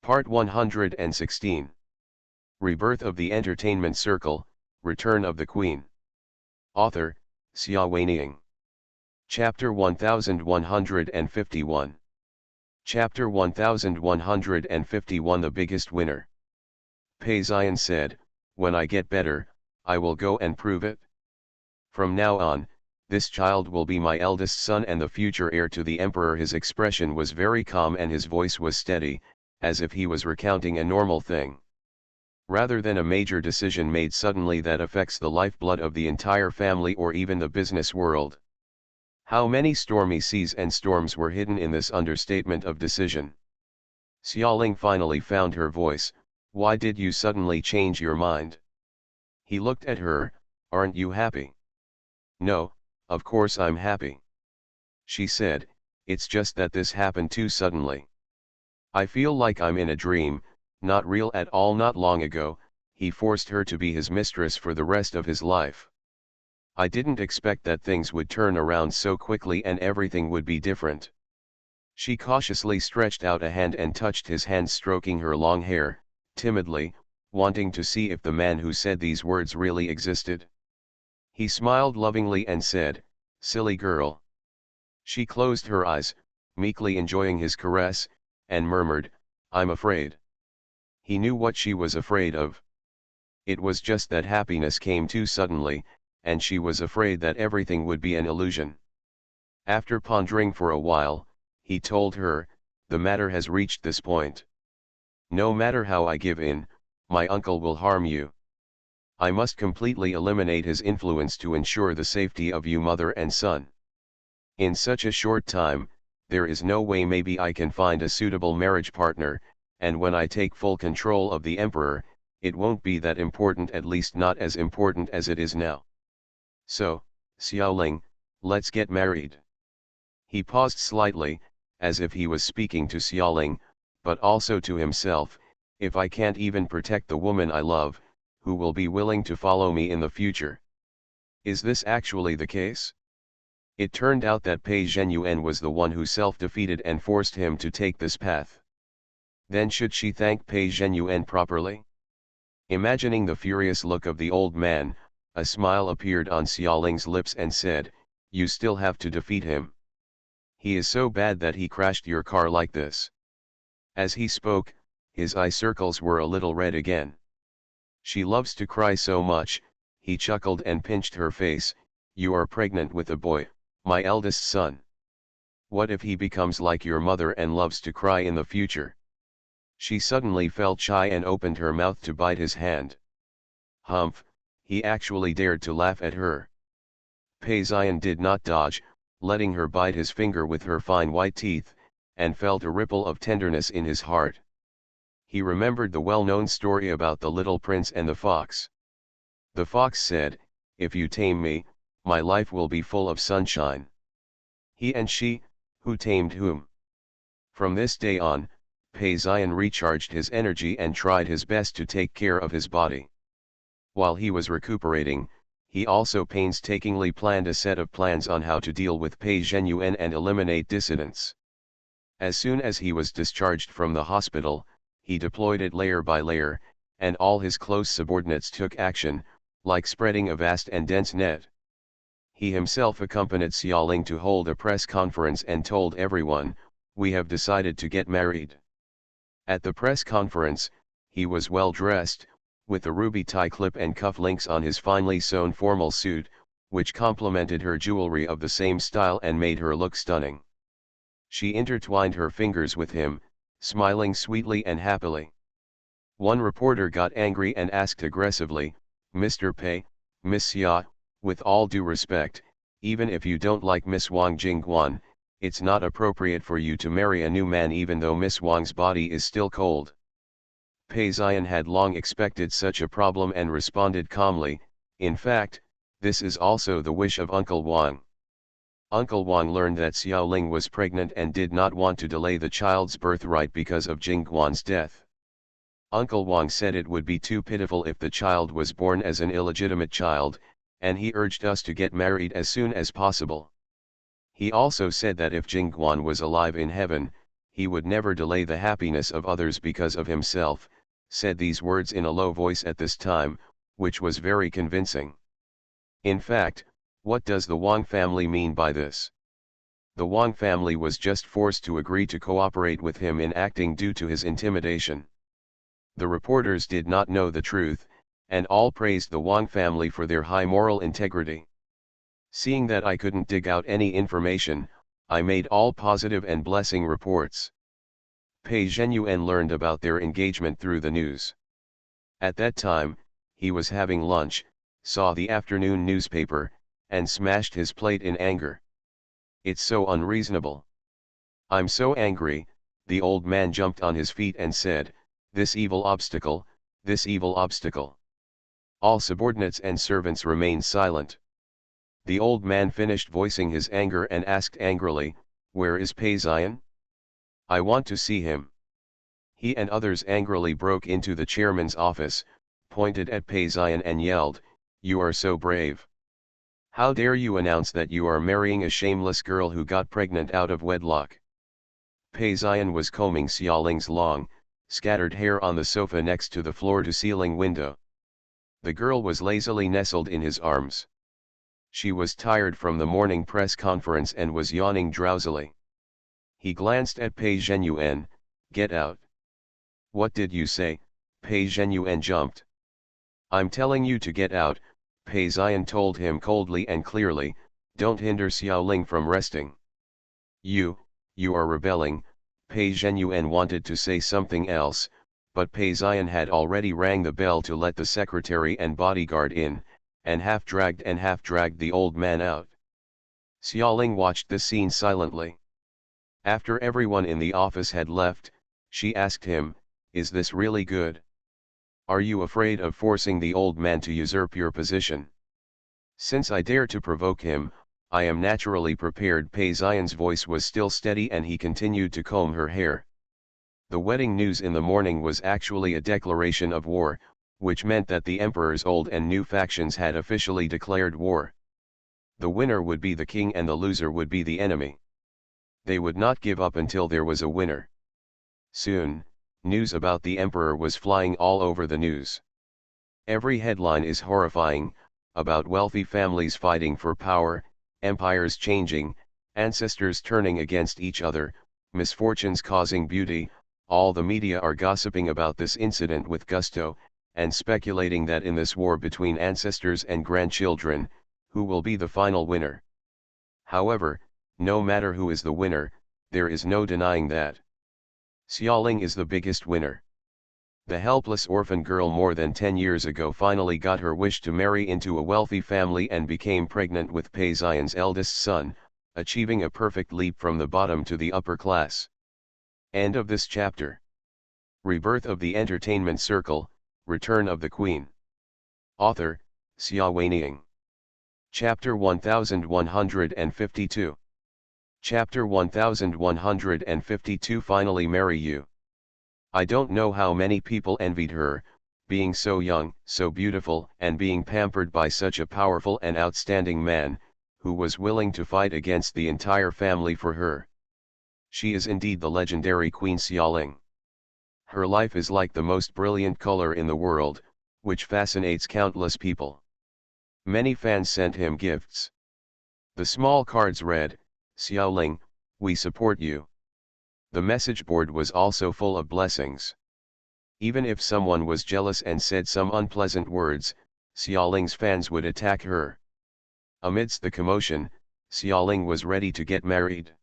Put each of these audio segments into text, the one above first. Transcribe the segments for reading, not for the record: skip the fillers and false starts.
Part 116. Rebirth of the Entertainment Circle, Return of the Queen. Author, Xia Weining. Chapter 1151. Chapter 1151. The Biggest Winner. Pei Xian said, "When I get better, I will go and prove it. From now on, this child will be my eldest son and the future heir to the emperor." His expression was very calm and his voice was steady, as if he was recounting a normal thing, rather than a major decision made suddenly that affects the lifeblood of the entire family or even the business world. How many stormy seas and storms were hidden in this understatement of decision. Xiaoling finally found her voice. "Why did you suddenly change your mind?" He looked at her. "Aren't you happy?" "No, of course I'm happy," she said. "It's just that this happened too suddenly. I feel like I'm in a dream, not real at all." Not long ago, he forced her to be his mistress for the rest of his life. I didn't expect that things would turn around so quickly and everything would be different. She cautiously stretched out a hand and touched his hand, stroking her long hair, timidly, wanting to see if the man who said these words really existed. He smiled lovingly and said, "Silly girl." She closed her eyes, meekly enjoying his caress, and murmured, "I'm afraid." He knew what she was afraid of. It was just that happiness came too suddenly, and she was afraid that everything would be an illusion. After pondering for a while, he told her, "The matter has reached this point. No matter how I give in, my uncle will harm you. I must completely eliminate his influence to ensure the safety of you mother and son. In such a short time, there is no way maybe I can find a suitable marriage partner, and when I take full control of the emperor, it won't be that important, at least not as important as it is now. So, Xiaoling, let's get married." He paused slightly, as if he was speaking to Xiaoling, but also to himself. "If I can't even protect the woman I love, who will be willing to follow me in the future?" Is this actually the case? It turned out that Pei Zhenyuan was the one who self-defeated and forced him to take this path. Then should she thank Pei Zhenyuan properly? Imagining the furious look of the old man, a smile appeared on Xiaoling's lips and said, "You still have to defeat him. He is so bad that he crashed your car like this." As he spoke, his eye circles were a little red again. "She loves to cry so much," he chuckled and pinched her face. "You are pregnant with a boy, my eldest son. What if he becomes like your mother and loves to cry in the future?" She suddenly felt shy and opened her mouth to bite his hand. Humph, he actually dared to laugh at her. Pei Xian did not dodge, letting her bite his finger with her fine white teeth, and felt a ripple of tenderness in his heart. He remembered the well-known story about the little prince and the fox. The fox said, "If you tame me, my life will be full of sunshine." He and she, who tamed whom? From this day on, Pei Xian recharged his energy and tried his best to take care of his body. While he was recuperating, he also painstakingly planned a set of plans on how to deal with Pei Zhenyuan and eliminate dissidents. As soon as he was discharged from the hospital, he deployed it layer by layer, and all his close subordinates took action, like spreading a vast and dense net. He himself accompanied Xiaoling to hold a press conference and told everyone, "We have decided to get married." At the press conference, he was well dressed, with a ruby tie clip and cuff links on his finely sewn formal suit, which complemented her jewelry of the same style and made her look stunning. She intertwined her fingers with him, smiling sweetly and happily. One reporter got angry and asked aggressively, "Mr. Pei, Miss Xia, with all due respect, even if you don't like Miss Wang Jingguan, it's not appropriate for you to marry a new man even though Miss Wang's body is still cold." Pei Xian had long expected such a problem and responded calmly, "In fact, this is also the wish of Uncle Wang." Uncle Wang learned that Xiaoling was pregnant and did not want to delay the child's birthright because of Jingguan's death. Uncle Wang said it would be too pitiful if the child was born as an illegitimate child, and he urged us to get married as soon as possible. He also said that if Jingguan was alive in heaven, he would never delay the happiness of others because of himself, said these words in a low voice at this time, which was very convincing. In fact, what does the Wang family mean by this? The Wang family was just forced to agree to cooperate with him in acting due to his intimidation. The reporters did not know the truth, and all praised the Wang family for their high moral integrity. Seeing that I couldn't dig out any information, I made all positive and blessing reports. Pei Zhenyuan learned about their engagement through the news. At that time, he was having lunch, saw the afternoon newspaper, and smashed his plate in anger. It's so unreasonable. I'm so angry, the old man jumped on his feet and said, this evil obstacle, this evil obstacle. All subordinates and servants remained silent. The old man finished voicing his anger and asked angrily, where is Pei Zion? I want to see him. He and others angrily broke into the chairman's office, pointed at Pei Zion and yelled, you are so brave. How dare you announce that you are marrying a shameless girl who got pregnant out of wedlock? Pei Zion was combing Xiaoling's long, scattered hair on the sofa next to the floor-to-ceiling window. The girl was lazily nestled in his arms. She was tired from the morning press conference and was yawning drowsily. He glanced at Pei Zhenyuan, get out. What did you say? Pei Zhenyuan jumped. I'm telling you to get out, Pei Zion told him coldly and clearly, don't hinder Xiaoling from resting. You are rebelling, Pei Zhenyuan wanted to say something else, but Pei Zion had already rang the bell to let the secretary and bodyguard in, and half dragged the old man out. Xiaoling watched the scene silently. After everyone in the office had left, she asked him, is this really good? Are you afraid of forcing the old man to usurp your position? Since I dare to provoke him, I am naturally prepared. Pei Zion's voice was still steady and he continued to comb her hair. The wedding news in the morning was actually a declaration of war, which meant that the emperor's old and new factions had officially declared war. The winner would be the king and the loser would be the enemy. They would not give up until there was a winner. Soon, news about the emperor was flying all over the news. Every headline is horrifying, about wealthy families fighting for power, empires changing, ancestors turning against each other, misfortunes causing beauty. All the media are gossiping about this incident with gusto, and speculating that in this war between ancestors and grandchildren, who will be the final winner. However, no matter who is the winner, there is no denying that Xiaoling is the biggest winner. The helpless orphan girl more than 10 years ago finally got her wish to marry into a wealthy family and became pregnant with Pei Zion's eldest son, achieving a perfect leap from the bottom to the upper class. End of this chapter. Rebirth of the Entertainment Circle, Return of the Queen. Author, Xia Weining. Chapter 1152. Chapter 1152 Finally marry you. I don't know how many people envied her, being so young, so beautiful, and being pampered by such a powerful and outstanding man, who was willing to fight against the entire family for her. She is indeed the legendary Queen Xiaoling. Her life is like the most brilliant color in the world, which fascinates countless people. Many fans sent him gifts. The small cards read, Xiaoling, we support you. The message board was also full of blessings. Even if someone was jealous and said some unpleasant words, Xiaoling's fans would attack her. Amidst the commotion, Xiaoling was ready to get married.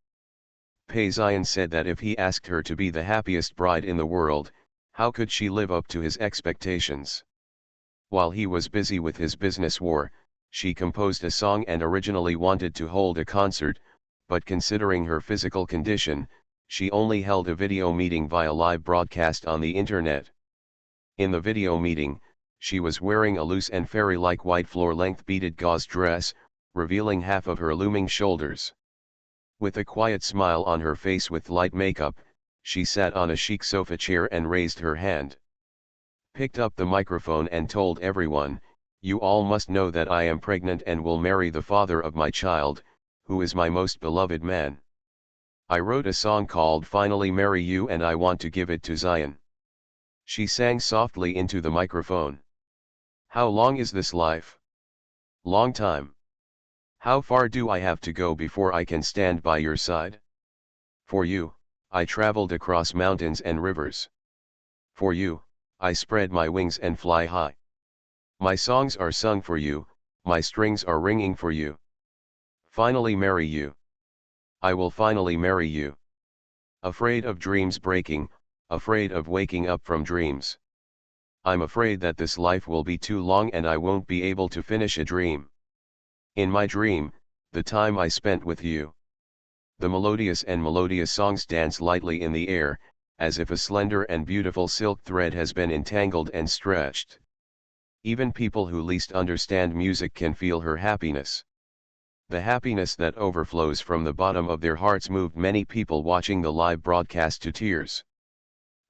Pei Zion said that if he asked her to be the happiest bride in the world, how could she live up to his expectations? While he was busy with his business war, she composed a song and originally wanted to hold a concert, but considering her physical condition, she only held a video meeting via live broadcast on the internet. In the video meeting, she was wearing a loose and fairy-like white floor-length beaded gauze dress, revealing half of her looming shoulders. With a quiet smile on her face with light makeup, she sat on a chic sofa chair and raised her hand. Picked up the microphone and told everyone, you all must know that I am pregnant and will marry the father of my child, who is my most beloved man. I wrote a song called Finally Marry You and I want to give it to Zion. She sang softly into the microphone. How long is this life? Long time. How far do I have to go before I can stand by your side? For you, I traveled across mountains and rivers. For you, I spread my wings and fly high. My songs are sung for you, my strings are ringing for you. Finally marry you. I will finally marry you. Afraid of dreams breaking, afraid of waking up from dreams. I'm afraid that this life will be too long and I won't be able to finish a dream. In my dream, the time I spent with you. The melodious songs dance lightly in the air, as if a slender and beautiful silk thread has been entangled and stretched. Even people who least understand music can feel her happiness. The happiness that overflows from the bottom of their hearts moved many people watching the live broadcast to tears.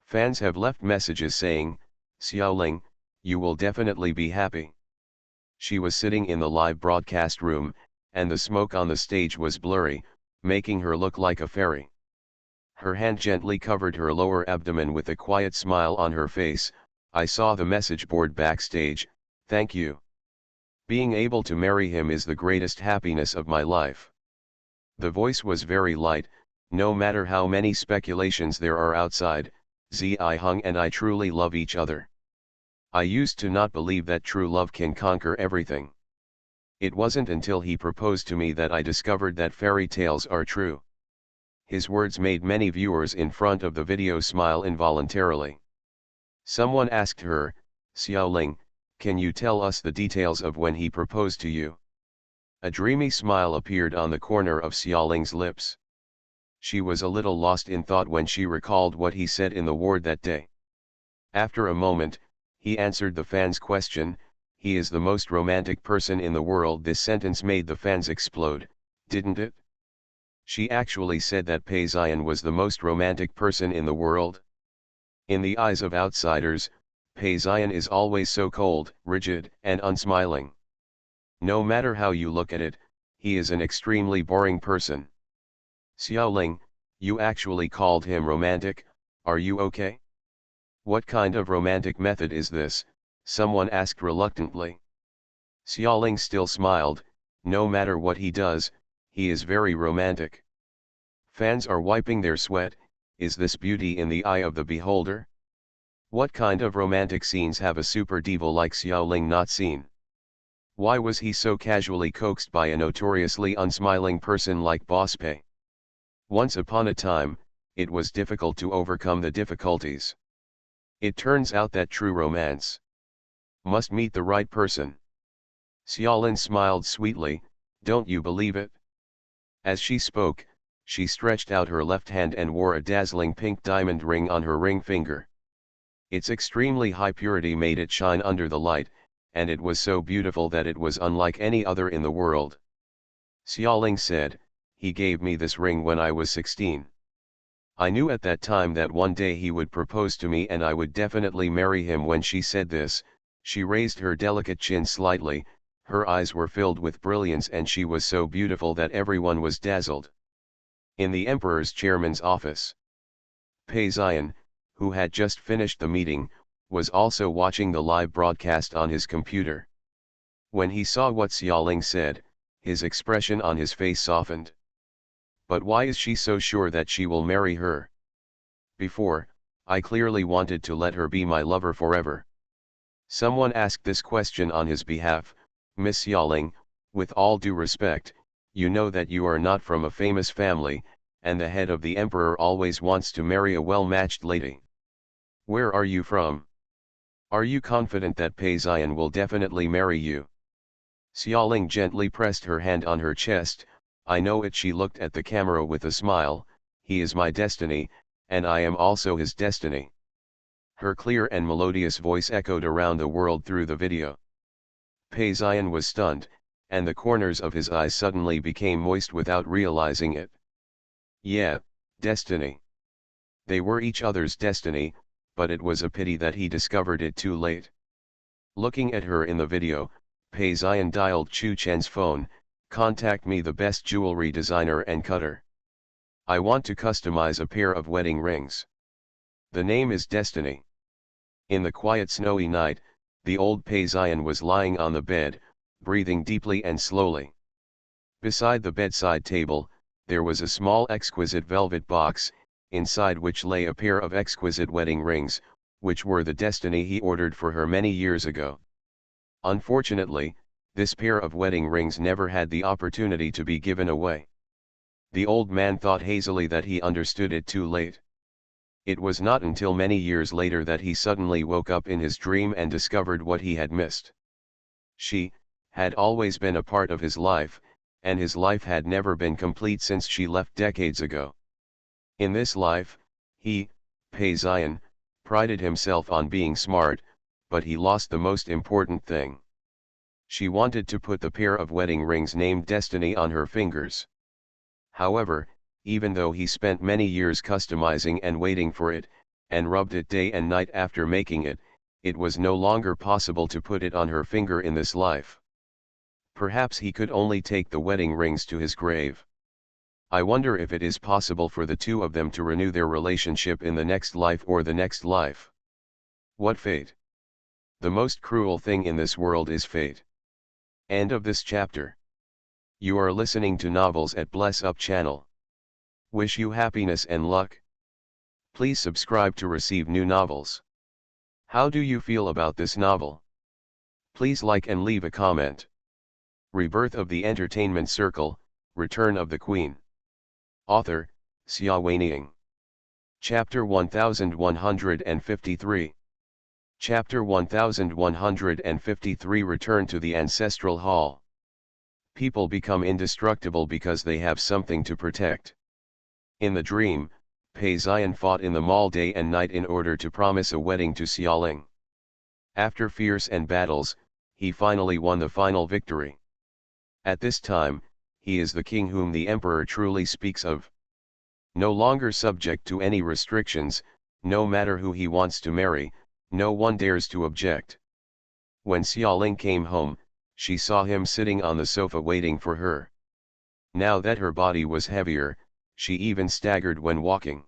Fans have left messages saying, "Xiaoling, you will definitely be happy." She was sitting in the live broadcast room, and the smoke on the stage was blurry, making her look like a fairy. Her hand gently covered her lower abdomen with a quiet smile on her face. I saw the message board backstage, "Thank you. Being able to marry him is the greatest happiness of my life." The voice was very light. No matter how many speculations there are outside, Zi Hung and I truly love each other. I used to not believe that true love can conquer everything. It wasn't until he proposed to me that I discovered that fairy tales are true. His words made many viewers in front of the video smile involuntarily. Someone asked her, "Xiaoling, can you tell us the details of when he proposed to you?" A dreamy smile appeared on the corner of Xiaoling's lips. She was a little lost in thought when she recalled what he said in the ward that day. After a moment, he answered the fans' question, "He is the most romantic person in the world." This sentence made the fans explode, didn't it? She actually said that Pei Zion was the most romantic person in the world. In the eyes of outsiders, Pei Zion is always so cold, rigid, and unsmiling. No matter how you look at it, he is an extremely boring person. Xiaoling, you actually called him romantic, are you okay? What kind of romantic method is this? Someone asked reluctantly. Xiaoling still smiled, no matter what he does, he is very romantic. Fans are wiping their sweat. Is this beauty in the eye of the beholder? What kind of romantic scenes have a super diva like Xiaoling not seen? Why was he so casually coaxed by a notoriously unsmiling person like Boss Pei? Once upon a time, it was difficult to overcome the difficulties. It turns out that true romance must meet the right person. Xiaolin smiled sweetly, "Don't you believe it?" As she spoke, she stretched out her left hand and wore a dazzling pink diamond ring on her ring finger. Its extremely high purity made it shine under the light, and it was so beautiful that it was unlike any other in the world. Xiaoling said, "He gave me this ring when I was 16. I knew at that time that one day he would propose to me and I would definitely marry him." When she said this, she raised her delicate chin slightly, her eyes were filled with brilliance and she was so beautiful that everyone was dazzled. In the emperor's chairman's office, Pei Zion, who had just finished the meeting, was also watching the live broadcast on his computer. When he saw what Xiaoling said, his expression on his face softened. But why is she so sure that she will marry her? Before, I clearly wanted to let her be my lover forever. Someone asked this question on his behalf, "Miss Xiaoling, with all due respect, you know that you are not from a famous family, and the head of the emperor always wants to marry a well-matched lady. Where are you from? Are you confident that Pei Zion will definitely marry you?" Xiaoling gently pressed her hand on her chest. "I know it." She looked at the camera with a smile, "He is my destiny, and I am also his destiny." Her clear and melodious voice echoed around the world through the video. Pei Zion was stunned, and the corners of his eyes suddenly became moist without realizing it. Yeah, destiny. They were each other's destiny, but it was a pity that he discovered it too late. Looking at her in the video, Pei Zion dialed Chu Chen's phone, "Contact me, the best jewelry designer and cutter. I want to customize a pair of wedding rings. The name is Destiny. In the quiet snowy night, the old paysan was lying on the bed, breathing deeply and slowly. Beside the bedside table, there was a small exquisite velvet box, inside which lay a pair of exquisite wedding rings, which were the destiny he ordered for her many years ago. Unfortunately, this pair of wedding rings never had the opportunity to be given away. The old man thought hazily that he understood it too late. It was not until many years later that he suddenly woke up in his dream and discovered what he had missed. She had always been a part of his life, and his life had never been complete since she left decades ago. In this life, he, paysan, prided himself on being smart, but he lost the most important thing. She wanted to put the pair of wedding rings named Destiny on her fingers. However, even though he spent many years customizing and waiting for it, and rubbed it day and night after making it, it was no longer possible to put it on her finger in this life. Perhaps he could only take the wedding rings to his grave. I wonder if it is possible for the two of them to renew their relationship in the next life or the next life. What fate! The most cruel thing in this world is fate. End of this chapter. You are listening to Novels at Bless Up channel. Wish you happiness and luck. Please subscribe to receive new novels. How do you feel about this novel? Please like and leave a comment. Rebirth of the Entertainment Circle, Return of the Queen. Author, Xia Ning. Chapter 1153. Chapter 1153 Return to the Ancestral Hall. People become indestructible because they have something to protect. In the dream, Paysan fought in the mall day and night in order to promise a wedding to Xiaoling. After fierce and battles, he finally won the final victory. At this time, he is the king whom the emperor truly speaks of. No longer subject to any restrictions, no matter who he wants to marry, no one dares to object. When Xiaoling came home, she saw him sitting on the sofa waiting for her. Now that her body was heavier, she even staggered when walking.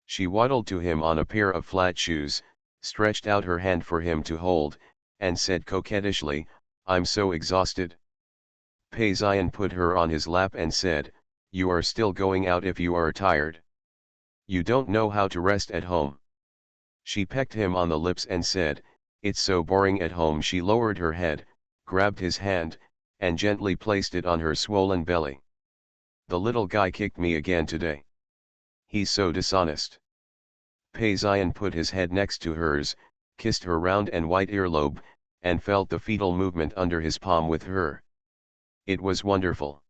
She waddled to him on a pair of flat shoes, stretched out her hand for him to hold, and said coquettishly, "I'm so exhausted." Paysan put her on his lap and said, "You are still going out if you are tired. You don't know how to rest at home." She pecked him on the lips and said, "It's so boring at home." She lowered her head, grabbed his hand, and gently placed it on her swollen belly. "The little guy kicked me again today. He's so dishonest." Paysan put his head next to hers, kissed her round and white earlobe, and felt the fetal movement under his palm with her. It was wonderful.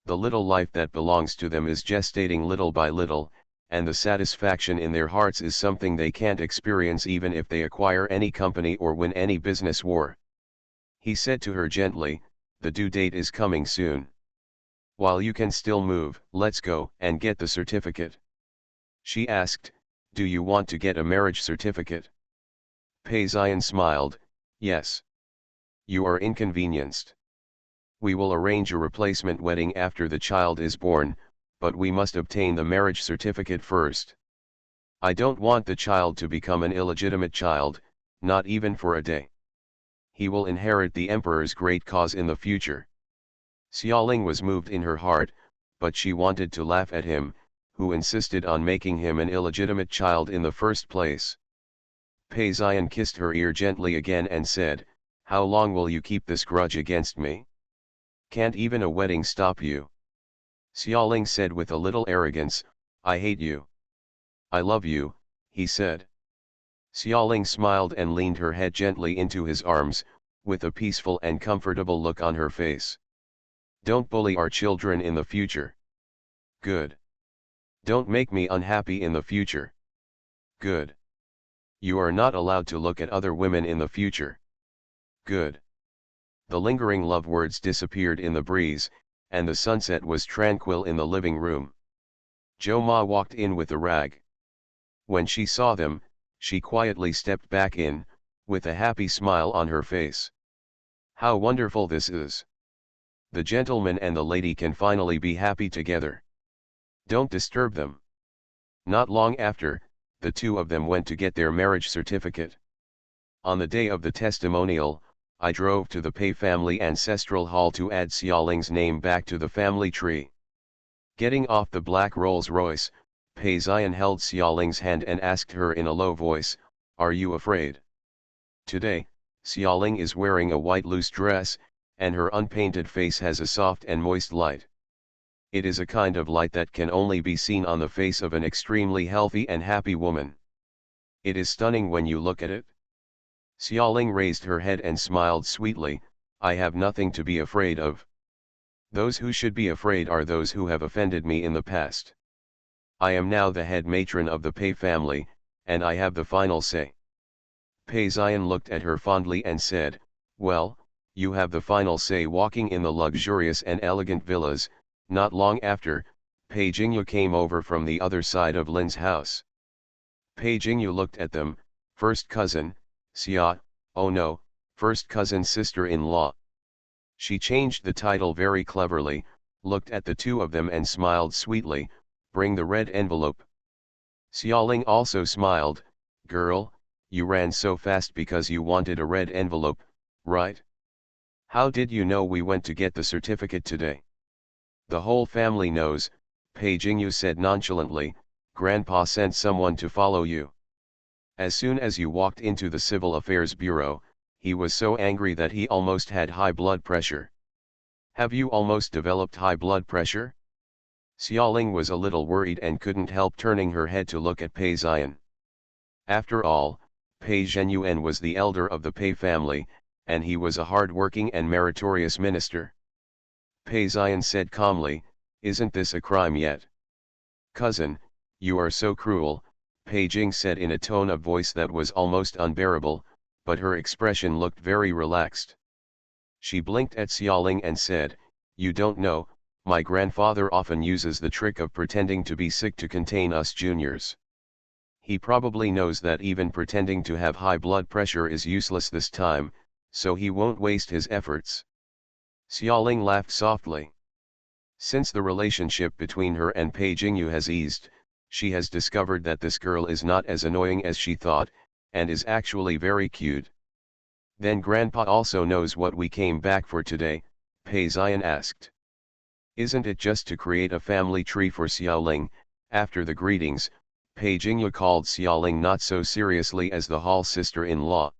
The little life that belongs to them is gestating little by little, and the satisfaction in their hearts is something they can't experience even if they acquire any company or win any business war. He said to her gently, "The due date is coming soon. While you can still move, let's go and get the certificate." She asked, "Do you want to get a marriage certificate?" Paysan smiled, "Yes. You are inconvenienced. We will arrange a replacement wedding after the child is born, but we must obtain the marriage certificate first. I don't want the child to become an illegitimate child, not even for a day. He will inherit the emperor's great cause in the future." Xiaoling was moved in her heart, but she wanted to laugh at him, who insisted on making him an illegitimate child in the first place. Paysan kissed her ear gently again and said, "How long will you keep this grudge against me? Can't even a wedding stop you?" Xiaoling said with a little arrogance, "I hate you." "I love you," he said. Xiaoling smiled and leaned her head gently into his arms, with a peaceful and comfortable look on her face. "Don't bully our children in the future." "Good." "Don't make me unhappy in the future." "Good." "You are not allowed to look at other women in the future." "Good." The lingering love words disappeared in the breeze, and the sunset was tranquil in the living room. Jo Ma walked in with a rag. When she saw them, she quietly stepped back in, with a happy smile on her face. "How wonderful this is! The gentleman and the lady can finally be happy together." Don't disturb them. Not long after, the two of them went to get their marriage certificate. On the day of the testimonial, I drove to the Pei family ancestral hall to add Xiaoling's name back to the family tree. Getting off the black Rolls-Royce, Pei Xian held Xiaoling's hand and asked her in a low voice, "Are you afraid?" Today, Xiaoling is wearing a white loose dress, and her unpainted face has a soft and moist light. It is a kind of light that can only be seen on the face of an extremely healthy and happy woman. It is stunning when you look at it. Xiaoling raised her head and smiled sweetly, "I have nothing to be afraid of. Those who should be afraid are those who have offended me in the past. I am now the head matron of the Pei family, and I have the final say." Pei Xian looked at her fondly and said, "Well, you have the final say." Walking in the luxurious and elegant villas, not long after, Pei Jingyu came over from the other side of Lin's house. Pei Jingyu looked at them, "First cousin, Xia, oh no, first cousin sister-in-law." She changed the title very cleverly, looked at the two of them and smiled sweetly, "Bring the red envelope." Xiaoling also smiled, "Girl, you ran so fast because you wanted a red envelope, right? How did you know we went to get the certificate today?" "The whole family knows," Pei Jingyu said nonchalantly, "Grandpa sent someone to follow you. As soon as you walked into the Civil Affairs Bureau, he was so angry that he almost had high blood pressure." "Have you almost developed high blood pressure?" Xiaoling was a little worried and couldn't help turning her head to look at Pei Xian. After all, Pei Zhenyuan was the elder of the Pei family, and he was a hard-working and meritorious minister. Pei Xian said calmly, "Isn't this a crime yet?" "Cousin, you are so cruel," Pei Jing said in a tone of voice that was almost unbearable, but her expression looked very relaxed. She blinked at Xiaoling and said, "You don't know, my grandfather often uses the trick of pretending to be sick to contain us juniors. He probably knows that even pretending to have high blood pressure is useless this time, so he won't waste his efforts." Xiaoling laughed softly. Since the relationship between her and Pei Jingyu has eased, she has discovered that this girl is not as annoying as she thought, and is actually very cute. "Then Grandpa also knows what we came back for today?" Pei Xian asked. "Isn't it just to create a family tree for Xiaoling?" After the greetings, Pei Jingyu called Xiaoling not so seriously as the hall sister-in-law.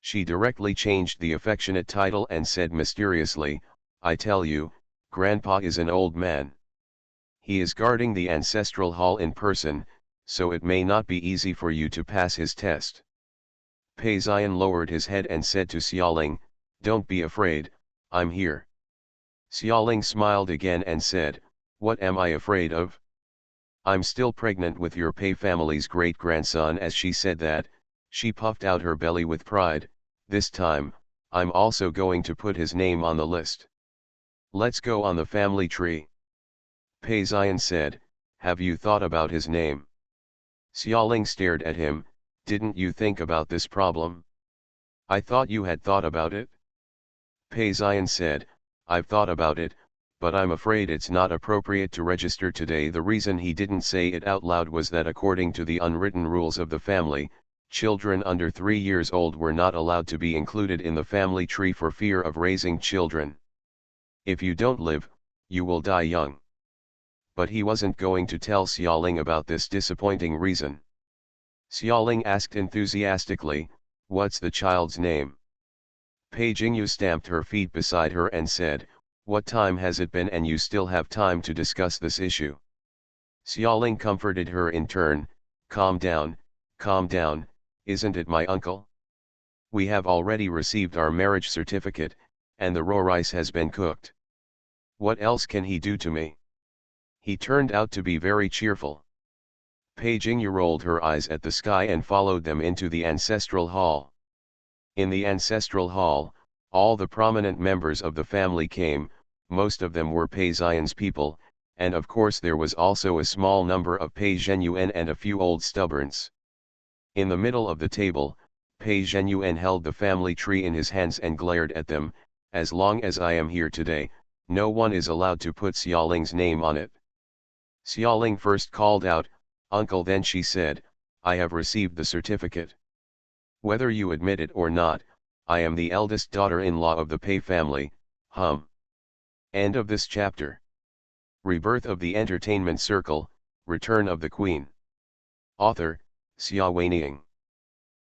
She directly changed the affectionate title and said mysteriously, "I tell you, Grandpa is an old man. He is guarding the ancestral hall in person, so it may not be easy for you to pass his test." Pei Xian lowered his head and said to Xiaoling, "Don't be afraid, I'm here." Xiaoling smiled again and said, "What am I afraid of? I'm still pregnant with your Pei family's great-grandson." As she said that, she puffed out her belly with pride. "This time, I'm also going to put his name on the list. Let's go on the family tree." Pei Xian said, "Have you thought about his name?" Xiaoling stared at him, "Didn't you think about this problem?" "I thought you had thought about it." Pei Xian said, "I've thought about it, but I'm afraid it's not appropriate to register today." The reason he didn't say it out loud was that according to the unwritten rules of the family, children under 3 years old were not allowed to be included in the family tree for fear of raising children. "If you don't live, you will die young." But he wasn't going to tell Xiaoling about this disappointing reason. Xiaoling asked enthusiastically, "What's the child's name?" Pei Jingyu stamped her feet beside her and said, "What time has it been, and you still have time to discuss this issue?" Xiaoling comforted her in turn, calm down, isn't it my uncle? We have already received our marriage certificate, and the raw rice has been cooked. What else can he do to me?" He turned out to be very cheerful. Pei Jingyu rolled her eyes at the sky and followed them into the ancestral hall. In the ancestral hall, all the prominent members of the family came. Most of them were Pei Xian's people, and of course there was also a small number of Pei Zhenyuan and a few old stubborns. In the middle of the table, Pei Zhenyuan held the family tree in his hands and glared at them. "As long as I am here today, no one is allowed to put Xiaoling's name on it." Xiaoling first called out, "Uncle," then she said, "I have received the certificate. Whether you admit it or not, I am the eldest daughter-in-law of the Pei family, End of this chapter. Rebirth of the Entertainment Circle, Return of the Queen. Author, Xia Weining.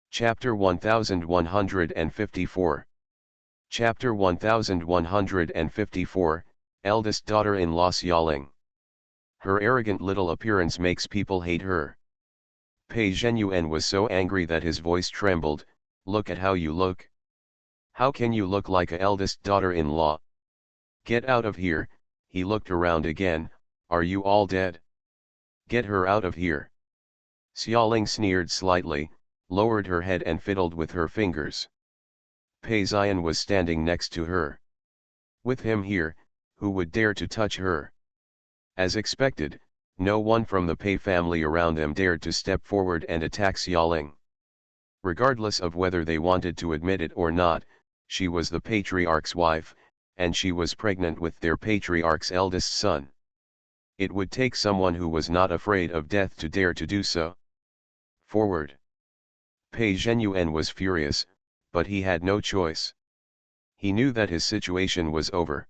Chapter 1154. Chapter 1154, Eldest Daughter-in-Law Xiaoling. Her arrogant little appearance makes people hate her. Pei Zhenyuan was so angry that his voice trembled. "Look at how you look. How can you look like a eldest daughter-in-law? Get out of here." He looked around again. "Are you all dead? Get her out of here." Xiaoling sneered slightly, lowered her head and fiddled with her fingers. Pei Ziyan was standing next to her. With him here, who would dare to touch her? As expected, no one from the Pei family around them dared to step forward and attack Xiaoling. Regardless of whether they wanted to admit it or not, she was the patriarch's wife, and she was pregnant with their patriarch's eldest son. It would take someone who was not afraid of death to dare to do so. Forward! Pei Zhenyuan was furious, but he had no choice. He knew that his situation was over.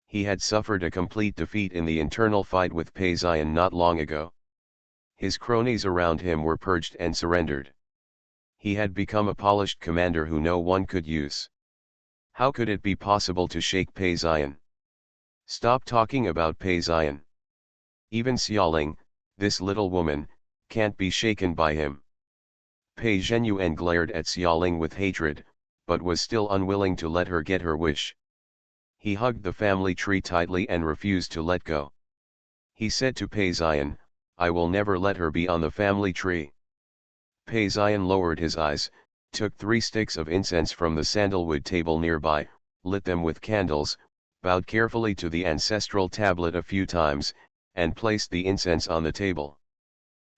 He had suffered a complete defeat in the internal fight with Pei Ziyan not long ago. His cronies around him were purged and surrendered. He had become a polished commander who no one could use. How could it be possible to shake Pei Ziyan? Stop talking about Pei Ziyan. Even Xiaoling, this little woman, can't be shaken by him. Pei Zhenyuan glared at Xiaoling with hatred, but was still unwilling to let her get her wish. He hugged the family tree tightly and refused to let go. He said to Pei Ziyan, "I will never let her be on the family tree." Pei Ziyan lowered his eyes, took 3 sticks of incense from the sandalwood table nearby, lit them with candles, bowed carefully to the ancestral tablet a few times, and placed the incense on the table.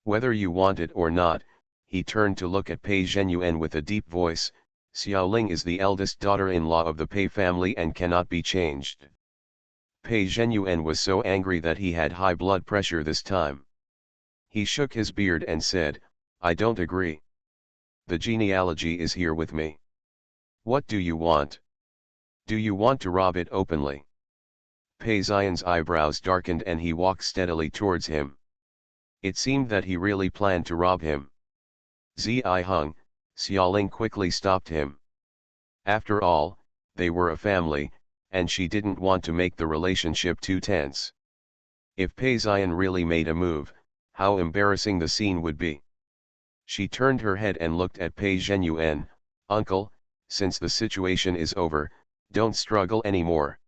"Whether you want it or not," he turned to look at Pei Zhenyuan with a deep voice, "Xiaoling is the eldest daughter-in-law of the Pei family and cannot be changed." Pei Zhenyuan was so angry that he had high blood pressure this time. He shook his beard and said, "I don't agree. The genealogy is here with me. What do you want? Do you want to rob it openly?" Pei Ziyan's eyebrows darkened and he walked steadily towards him. It seemed that he really planned to rob him. Zi Hung, Xiaoling quickly stopped him. After all, they were a family, and she didn't want to make the relationship too tense. If Pei Ziyan really made a move, how embarrassing the scene would be. She turned her head and looked at Pei Zhenyuan. "Uncle, since the situation is over, don't struggle anymore.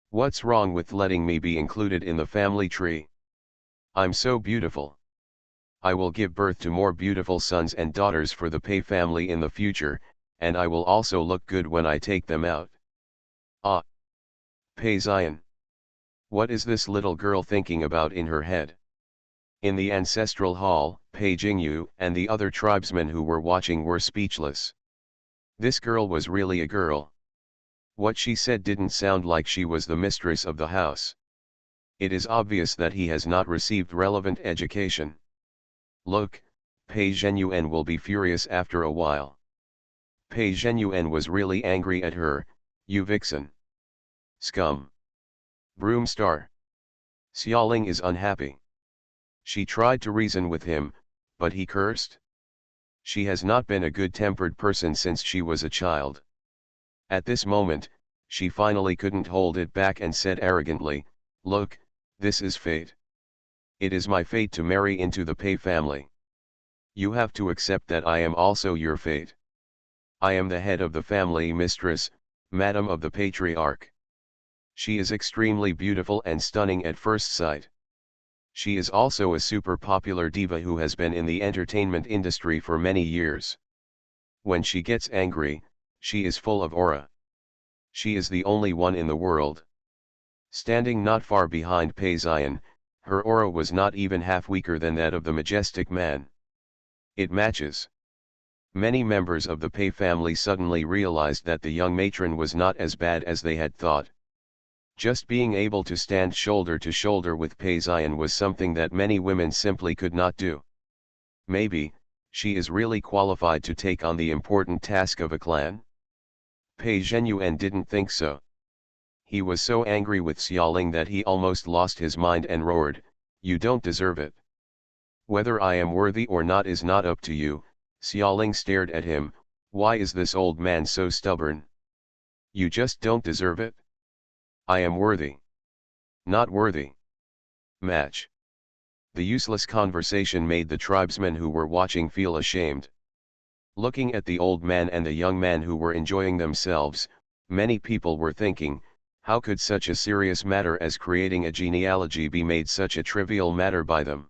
What's wrong with letting me be included in the family tree? I'm so beautiful. I will give birth to more beautiful sons and daughters for the Pei family in the future, and I will also look good when I take them out." Ah! Pei Ziyan. What is this little girl thinking about in her head? In the ancestral hall, Pei Jingyu and the other tribesmen who were watching were speechless. This girl was really a girl. What she said didn't sound like she was the mistress of the house. It is obvious that he has not received relevant education. Look, Pei Zhenyuan will be furious after a while. Pei Zhenyuan was really angry at her. "You vixen! Scum! Broom star! Xiaoling is unhappy." She tried to reason with him, but he cursed. She has not been a good-tempered person since she was a child. At this moment, she finally couldn't hold it back and said arrogantly, "Look, this is fate. It is my fate to marry into the Pei family. You have to accept that I am also your fate. I am the head of the family mistress, madam of the patriarch. She is extremely beautiful and stunning at first sight. She is also a super popular diva who has been in the entertainment industry for many years. When she gets angry, she is full of aura. She is the only one in the world." Standing not far behind Pei Ziyan, her aura was not even half weaker than that of the majestic man. It matches. Many members of the Pei family suddenly realized that the young matron was not as bad as they had thought. Just being able to stand shoulder to shoulder with Pei Zion was something that many women simply could not do. Maybe, she is really qualified to take on the important task of a clan? Pei Zhenyuan didn't think so. He was so angry with Xiaoling that he almost lost his mind and roared, "You don't deserve it. Whether I am worthy or not is not up to you." Xiaoling stared at him. Why is this old man so stubborn? You just don't deserve it? I am worthy. Not worthy. Match. The useless conversation made the tribesmen who were watching feel ashamed. Looking at the old man and the young man who were enjoying themselves, many people were thinking, how could such a serious matter as creating a genealogy be made such a trivial matter by them?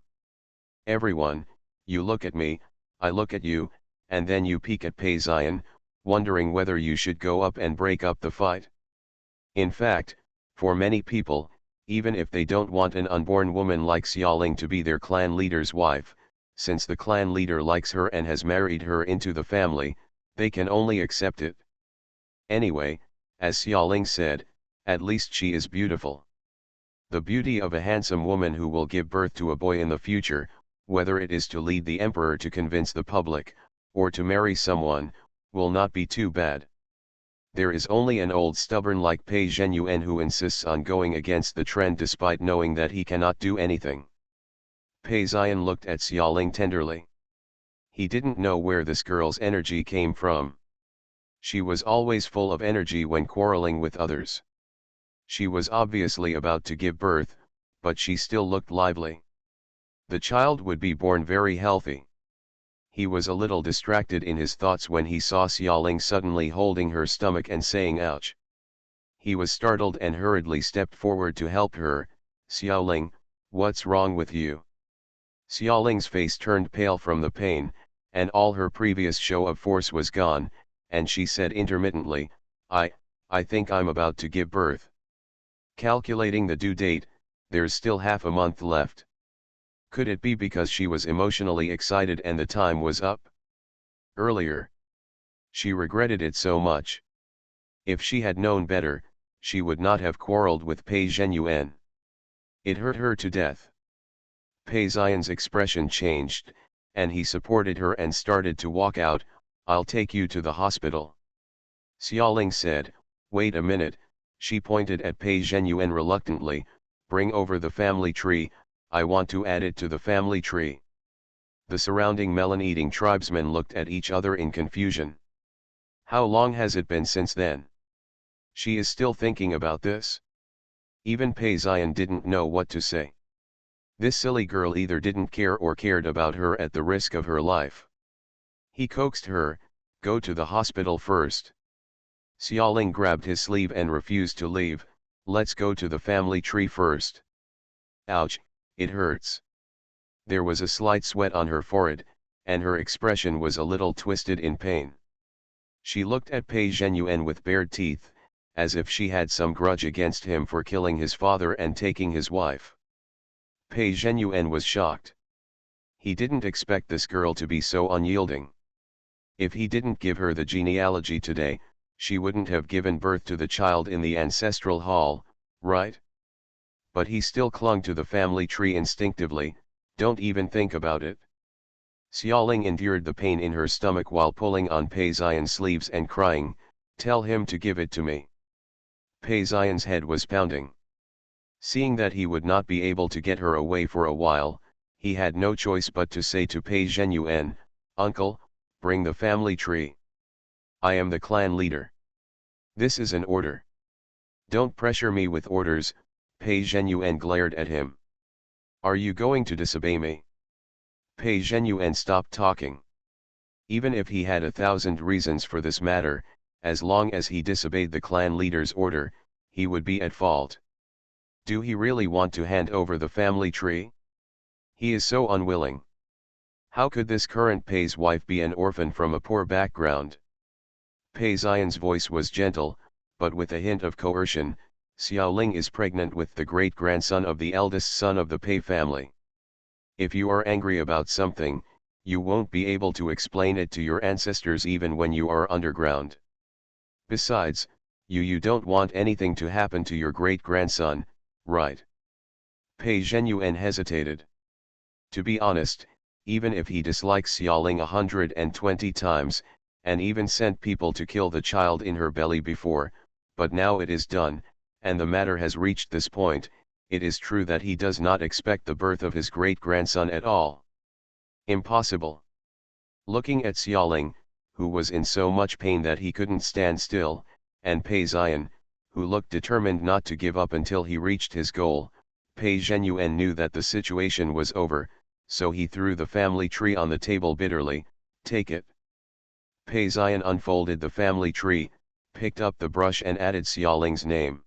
Everyone, you look at me, I look at you, and then you peek at Pei Zion, wondering whether you should go up and break up the fight. In fact, for many people, even if they don't want an unborn woman like Xiaoling to be their clan leader's wife, since the clan leader likes her and has married her into the family, they can only accept it. Anyway, as Xiaoling said, at least she is beautiful. The beauty of a handsome woman who will give birth to a boy in the future, whether it is to lead the emperor to convince the public, or to marry someone, will not be too bad. There is only an old stubborn like Pei Zhenyuan who insists on going against the trend despite knowing that he cannot do anything. Pei Zion looked at Xiaoling tenderly. He didn't know where this girl's energy came from. She was always full of energy when quarreling with others. She was obviously about to give birth, but she still looked lively. The child would be born very healthy. He was a little distracted in his thoughts when he saw Xiaoling suddenly holding her stomach and saying ouch. He was startled and hurriedly stepped forward to help her. "Xiaoling, what's wrong with you?" Xiaoling's face turned pale from the pain, and all her previous show of force was gone, and she said intermittently, I think I'm about to give birth. Calculating the due date, there's still half a month left. Could it be because she was emotionally excited and the time was up? Earlier. She regretted it so much. If she had known better, she would not have quarreled with Pei Zhenyuan. It hurt her to death. Pei Zion's expression changed, and he supported her and started to walk out. "I'll take you to the hospital." Xiaoling said, "Wait a minute." She pointed at Pei Zhenyuan reluctantly, "Bring over the family tree, I want to add it to the family tree." The surrounding melon-eating tribesmen looked at each other in confusion. How long has it been since then? She is still thinking about this? Even Pei Zion didn't know what to say. This silly girl either didn't care or cared about her at the risk of her life. He coaxed her, "Go to the hospital first." Xiaoling grabbed his sleeve and refused to leave. "Let's go to the family tree first." "Ouch, it hurts." There was a slight sweat on her forehead, and her expression was a little twisted in pain. She looked at Pei Zhenyuan with bared teeth, as if she had some grudge against him for killing his father and taking his wife. Pei Zhenyuan was shocked. He didn't expect this girl to be so unyielding. If he didn't give her the genealogy today, she wouldn't have given birth to the child in the ancestral hall, right? But he still clung to the family tree instinctively. "Don't even think about it." Xiaoling endured the pain in her stomach while pulling on Pei Zion's sleeves and crying, "Tell him to give it to me." Pei Zion's head was pounding. Seeing that he would not be able to get her away for a while, he had no choice but to say to Pei Zhenyuan, "Uncle, bring the family tree. I am the clan leader. This is an order. Don't pressure me with orders." Pei Zhenyuan glared at him. "Are you going to disobey me?" Pei Zhenyuan stopped talking. Even if he had 1,000 reasons for this matter, as long as he disobeyed the clan leader's order, he would be at fault. Do he really want to hand over the family tree? He is so unwilling. How could this current Pei's wife be an orphan from a poor background? Pei Zion's voice was gentle, but with a hint of coercion. "Xiaoling is pregnant with the great-grandson of the eldest son of the Pei family. If you are angry about something, you won't be able to explain it to your ancestors even when you are underground. Besides, You don't want anything to happen to your great-grandson, right? Pei Zhenyuan hesitated. To be honest, even if he dislikes Xiaoling 120 times, and even sent people to kill the child in her belly before, but now it is done, and the matter has reached this point, it is true that he does not expect the birth of his great-grandson at all. Impossible. Looking at Xiaoling, who was in so much pain that he couldn't stand still, and Pei Ziyan, who looked determined not to give up until he reached his goal, Pei Zhenyuan knew that the situation was over, so he threw the family tree on the table bitterly. Take it. Pei Ziyan unfolded the family tree, picked up the brush and added Xiaoling's name.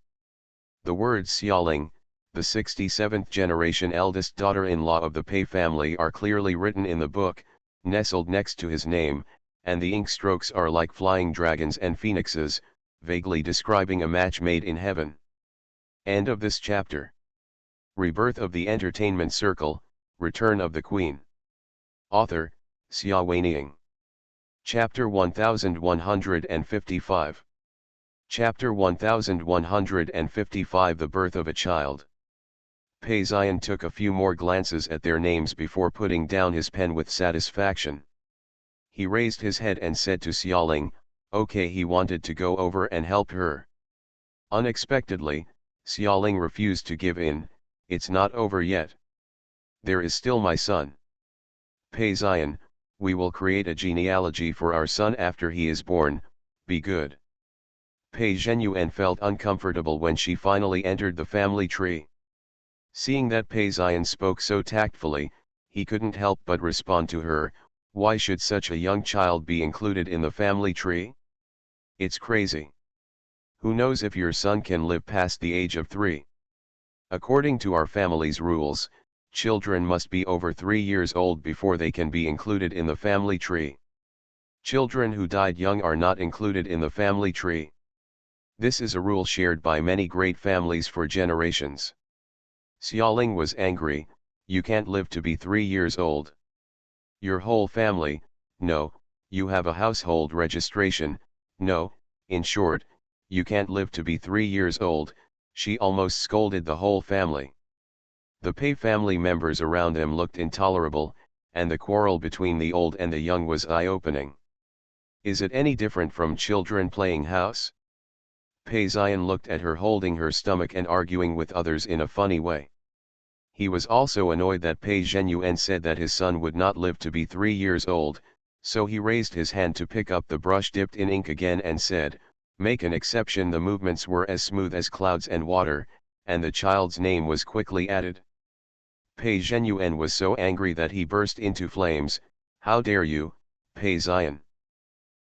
The word Xiaoling, the 67th generation eldest daughter-in-law of the Pei family, are clearly written in the book, nestled next to his name, and the ink strokes are like flying dragons and phoenixes, vaguely describing a match made in heaven. End of this chapter. Rebirth of the Entertainment Circle, Return of the Queen. Author, Xia Weining. Chapter 1155. Chapter 1155 The Birth of a Child. Pei Ziyan took a few more glances at their names before putting down his pen with satisfaction. He raised his head and said to Xiaoling, okay. He wanted to go over and help her. Unexpectedly, Xiaoling refused to give in. It's not over yet. There is still my son. Pei Ziyan, we will create a genealogy for our son after he is born, be good. Pei Zhenyuan felt uncomfortable when she finally entered the family tree. Seeing that Pei Ziyan spoke so tactfully, he couldn't help but respond to her, why should such a young child be included in the family tree? It's crazy. Who knows if your son can live past the age of 3? According to our family's rules, children must be over 3 years old before they can be included in the family tree. Children who died young are not included in the family tree. This is a rule shared by many great families for generations. Xiaoling was angry, you can't live to be 3 years old. Your whole family, no, you have a household registration, no, in short, you can't live to be 3 years old, she almost scolded the whole family. The Pei family members around them looked intolerable, and the quarrel between the old and the young was eye-opening. Is it any different from children playing house? Pei Ziyan looked at her holding her stomach and arguing with others in a funny way. He was also annoyed that Pei Zhenyuan said that his son would not live to be 3 years old, so he raised his hand to pick up the brush dipped in ink again and said, make an exception. The movements were as smooth as clouds and water, and the child's name was quickly added. Pei Zhenyuan was so angry that he burst into flames. How dare you, Pei Ziyan?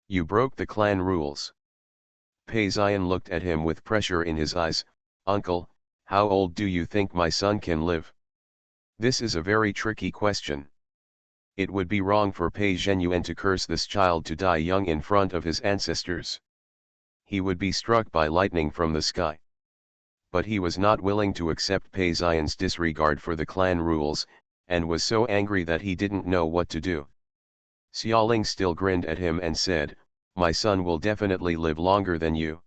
You broke the clan rules. Pei Ziyan looked at him with pressure in his eyes. Uncle, how old do you think my son can live? This is a very tricky question. It would be wrong for Pei Zhenyuan to curse this child to die young in front of his ancestors. He would be struck by lightning from the sky. But he was not willing to accept Pei Ziyan's disregard for the clan rules, and was so angry that he didn't know what to do. Xiaoling still grinned at him and said, my son will definitely live longer than you.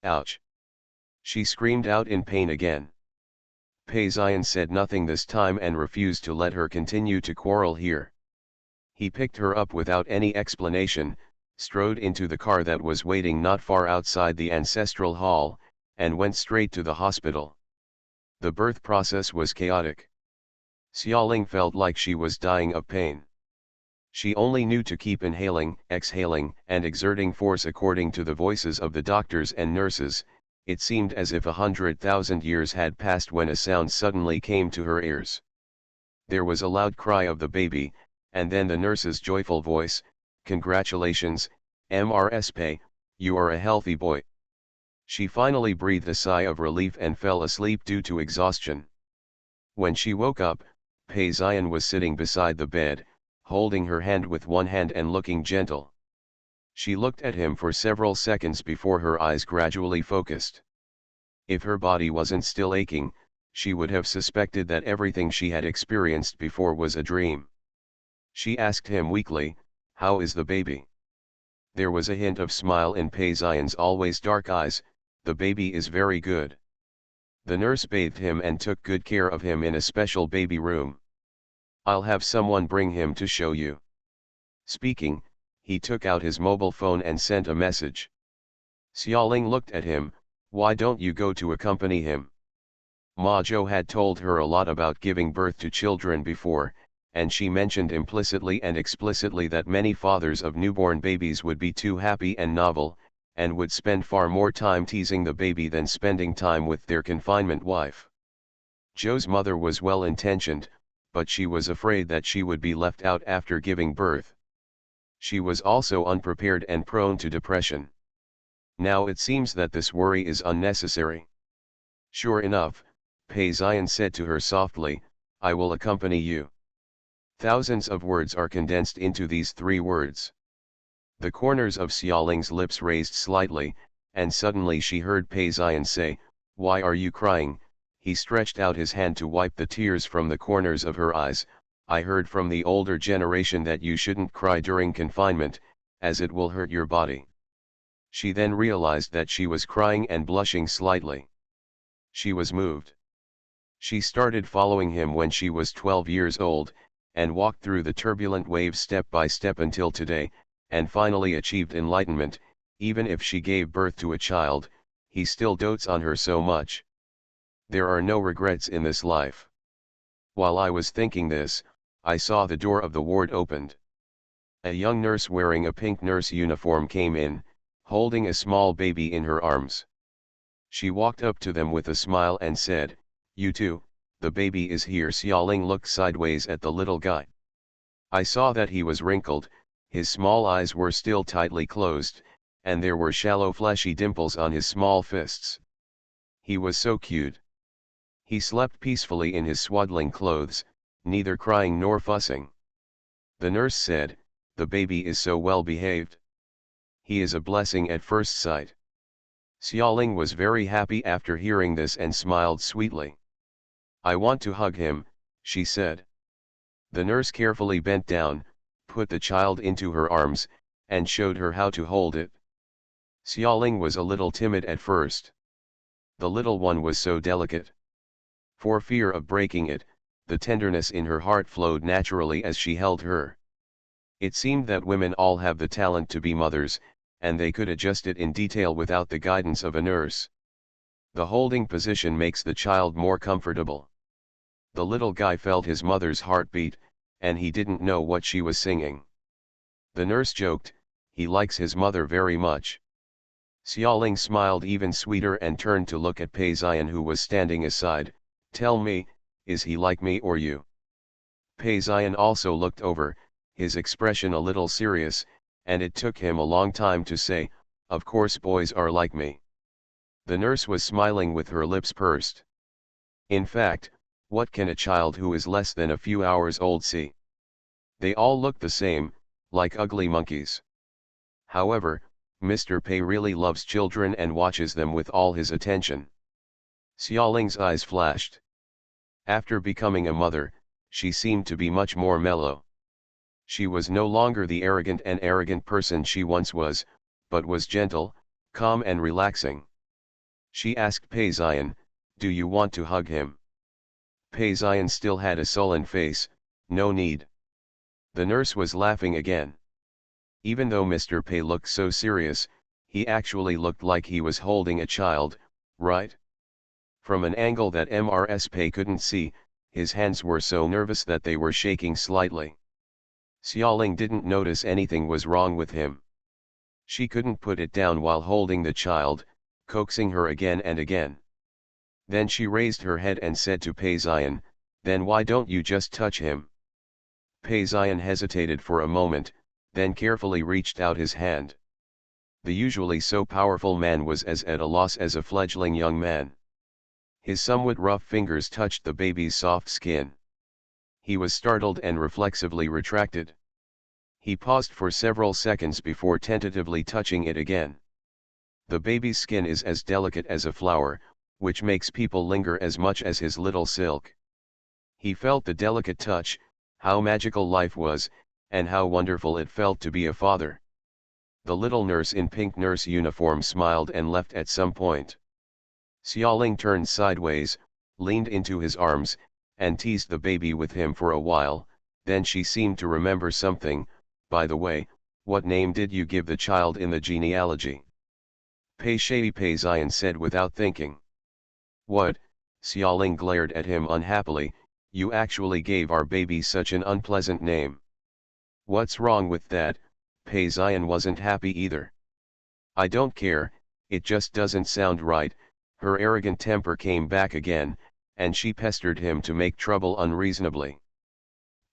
Ouch! She screamed out in pain again. Pei Ziyan said nothing this time and refused to let her continue to quarrel here. He picked her up without any explanation, strode into the car that was waiting not far outside the ancestral hall, and went straight to the hospital. The birth process was chaotic. Xiaoling felt like she was dying of pain. She only knew to keep inhaling, exhaling, and exerting force according to the voices of the doctors and nurses. It seemed as if 100,000 years had passed when a sound suddenly came to her ears. There was a loud cry of the baby, and then the nurse's joyful voice, congratulations, Mrsp, you are a healthy boy. She finally breathed a sigh of relief and fell asleep due to exhaustion. When she woke up, Pei Ziyan was sitting beside the bed, holding her hand with one hand and looking gentle. She looked at him for several seconds before her eyes gradually focused. If her body wasn't still aching, she would have suspected that everything she had experienced before was a dream. She asked him weakly, how is the baby? There was a hint of smile in Pei Xian's always dark eyes. The baby is very good. The nurse bathed him and took good care of him in a special baby room. I'll have someone bring him to show you. Speaking, he took out his mobile phone and sent a message. Xiaoling looked at him. Why don't you go to accompany him? Ma Zhou had told her a lot about giving birth to children before, and she mentioned implicitly and explicitly that many fathers of newborn babies would be too happy and novel, and would spend far more time teasing the baby than spending time with their confinement wife. Zhou's mother was well-intentioned, but she was afraid that she would be left out after giving birth. She was also unprepared and prone to depression. Now it seems that this worry is unnecessary. Sure enough, Pei Xian said to her softly, I will accompany you. Thousands of words are condensed into these 3 words. The corners of Xiaoling's lips raised slightly, and suddenly she heard Pei Xian say, Why are you crying? He stretched out his hand to wipe the tears from the corners of her eyes. I heard from the older generation that you shouldn't cry during confinement, as it will hurt your body. She then realized that she was crying and blushing slightly. She was moved. She started following him when she was 12 years old, and walked through the turbulent waves step by step until today, and finally achieved enlightenment. Even if she gave birth to a child, he still dotes on her so much. There are no regrets in this life. While I was thinking this, I saw the door of the ward opened. A young nurse wearing a pink nurse uniform came in, holding a small baby in her arms. She walked up to them with a smile and said, You too, the baby is here. Xiaoling looked sideways at the little guy. I saw that he was wrinkled, his small eyes were still tightly closed, and there were shallow fleshy dimples on his small fists. He was so cute. He slept peacefully in his swaddling clothes, neither crying nor fussing. The nurse said, The baby is so well behaved. He is a blessing at first sight. Xiaoling was very happy after hearing this and smiled sweetly. I want to hug him, she said. The nurse carefully bent down, put the child into her arms, and showed her how to hold it. Xiaoling was a little timid at first. The little one was so delicate. For fear of breaking it, the tenderness in her heart flowed naturally as she held her. It seemed that women all have the talent to be mothers, and they could adjust it in detail without the guidance of a nurse. The holding position makes the child more comfortable. The little guy felt his mother's heartbeat, and he didn't know what she was singing. The nurse joked, he likes his mother very much. Xiaoling smiled even sweeter and turned to look at Pei Xian, who was standing aside. Tell me, is he like me or you? Pei Xian also looked over, his expression a little serious, and it took him a long time to say, Of course boys are like me. The nurse was smiling with her lips pursed. In fact, what can a child who is less than a few hours old see? They all look the same, like ugly monkeys. However, Mr. Pei really loves children and watches them with all his attention. Xiaoling's eyes flashed. After becoming a mother, she seemed to be much more mellow. She was no longer the arrogant person she once was, but was gentle, calm and relaxing. She asked Pei Xian, Do you want to hug him? Pei Xian still had a sullen face, no need. The nurse was laughing again. Even though Mr. Pei looked so serious, he actually looked like he was holding a child, right? From an angle that Mrs. Pei couldn't see, his hands were so nervous that they were shaking slightly. Xiaoling didn't notice anything was wrong with him. She couldn't put it down while holding the child, coaxing her again and again. Then she raised her head and said to Pei Xian, Then why don't you just touch him? Pei Xian hesitated for a moment, then carefully reached out his hand. The usually so powerful man was as at a loss as a fledgling young man. His somewhat rough fingers touched the baby's soft skin. He was startled and reflexively retracted. He paused for several seconds before tentatively touching it again. The baby's skin is as delicate as a flower, which makes people linger as much as his little silk. He felt the delicate touch, how magical life was, and how wonderful it felt to be a father. The little nurse in pink nurse uniform smiled and left at some point. Xiaoling turned sideways, leaned into his arms, and teased the baby with him for a while, then she seemed to remember something. By the way, what name did you give the child in the genealogy? Pei Ziyan said without thinking. What? Xiaoling glared at him unhappily, you actually gave our baby such an unpleasant name. What's wrong with that? Pei Ziyan wasn't happy either. I don't care, it just doesn't sound right. Her arrogant temper came back again, and she pestered him to make trouble unreasonably.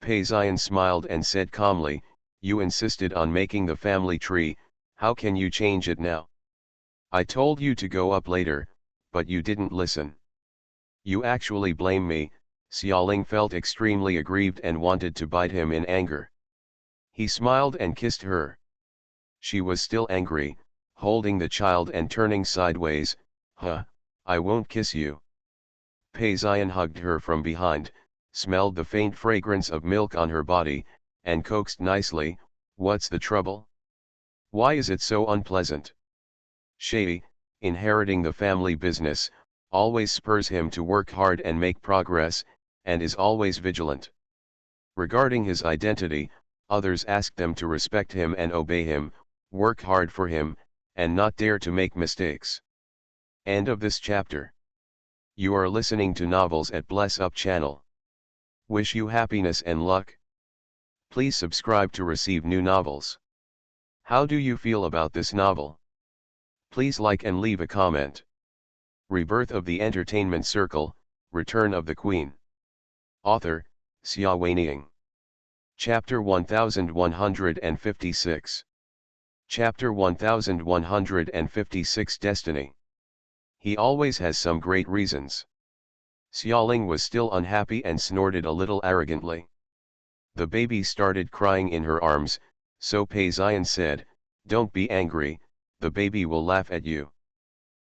Pei Ziyan smiled and said calmly, you insisted on making the family tree, how can you change it now? I told you to go up later, but you didn't listen. You actually blame me. Xiaoling felt extremely aggrieved and wanted to bite him in anger. He smiled and kissed her. She was still angry, holding the child and turning sideways. Huh, I won't kiss you. Pei Ziyan hugged her from behind, smelled the faint fragrance of milk on her body, and coaxed nicely, what's the trouble? Why is it so unpleasant? Shay, inheriting the family business, always spurs him to work hard and make progress, and is always vigilant. Regarding his identity, others ask them to respect him and obey him, work hard for him, and not dare to make mistakes. End of this chapter. You are listening to Novels at Bless Up channel. Wish you happiness and luck. Please subscribe to receive new novels. How do you feel about this novel? Please like and leave a comment. Rebirth of the Entertainment Circle, Return of the Queen. Author, Xia Weining. Chapter 1156. Chapter 1156 Destiny. He always has some great reasons. Xiaoling was still unhappy and snorted a little arrogantly. The baby started crying in her arms, so Pei Ziyan said, don't be angry, the baby will laugh at you.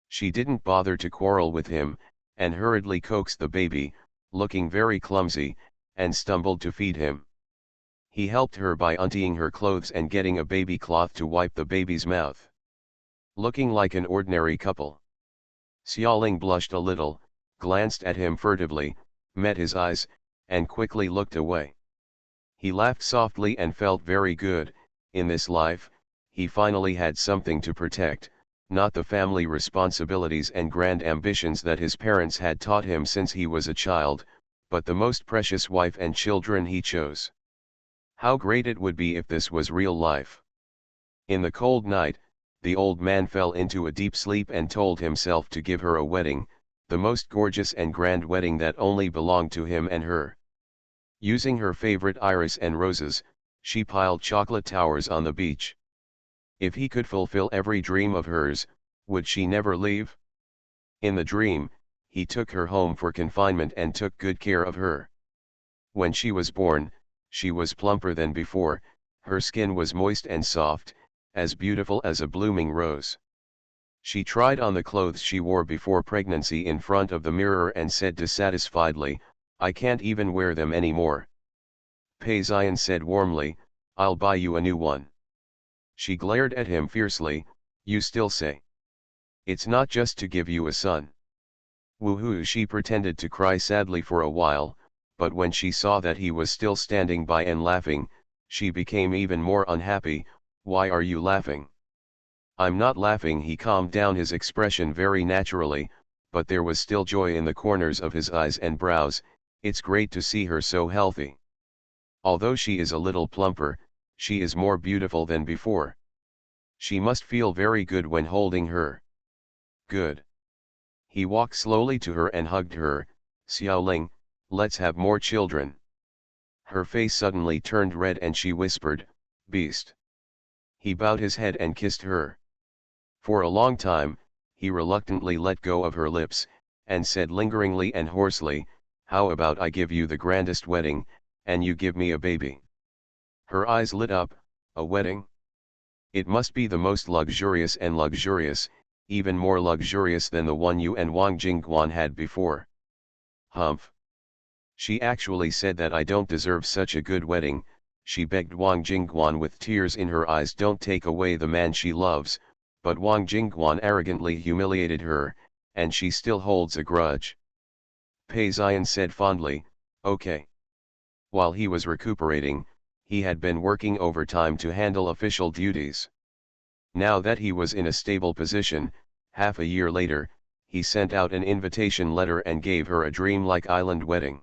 She didn't bother to quarrel with him, and hurriedly coaxed the baby, looking very clumsy, and stumbled to feed him. He helped her by untying her clothes and getting a baby cloth to wipe the baby's mouth. Looking like an ordinary couple. Xiaoling blushed a little, glanced at him furtively, met his eyes, and quickly looked away. He laughed softly and felt very good. In this life, he finally had something to protect, not the family responsibilities and grand ambitions that his parents had taught him since he was a child, but the most precious wife and children he chose. How great it would be if this was real life. In the cold night, the old man fell into a deep sleep and told himself to give her a wedding, the most gorgeous and grand wedding that only belonged to him and her. Using her favorite iris and roses, she piled chocolate towers on the beach. If he could fulfill every dream of hers, would she never leave? In the dream, he took her home for confinement and took good care of her. When she was born, she was plumper than before, her skin was moist and soft, as beautiful as a blooming rose. She tried on the clothes she wore before pregnancy in front of the mirror and said dissatisfiedly, I can't even wear them anymore. Pei Ziyan said warmly, I'll buy you a new one. She glared at him fiercely, you still say. It's not just to give you a son. Woohoo! She pretended to cry sadly for a while, but when she saw that he was still standing by and laughing, she became even more unhappy. Why are you laughing? I'm not laughing. He calmed down his expression very naturally, but there was still joy in the corners of his eyes and brows. It's great to see her so healthy. Although she is a little plumper, she is more beautiful than before. She must feel very good when holding her. Good. He walked slowly to her and hugged her. Xiaoling, let's have more children. Her face suddenly turned red and she whispered, beast. He bowed his head and kissed her. For a long time, he reluctantly let go of her lips, and said lingeringly and hoarsely, how about I give you the grandest wedding, and you give me a baby? Her eyes lit up, a wedding? It must be the most luxurious and luxurious, even more luxurious than the one you and Wang Jingguan had before. Humph. She actually said that I don't deserve such a good wedding. she begged Wang Jingguan with tears in her eyes, don't take away the man she loves, but Wang Jingguan arrogantly humiliated her, and she still holds a grudge. Pei Ziyan said fondly, okay. While he was recuperating, he had been working overtime to handle official duties. Now that he was in a stable position, half a year later, he sent out an invitation letter and gave her a dreamlike island wedding.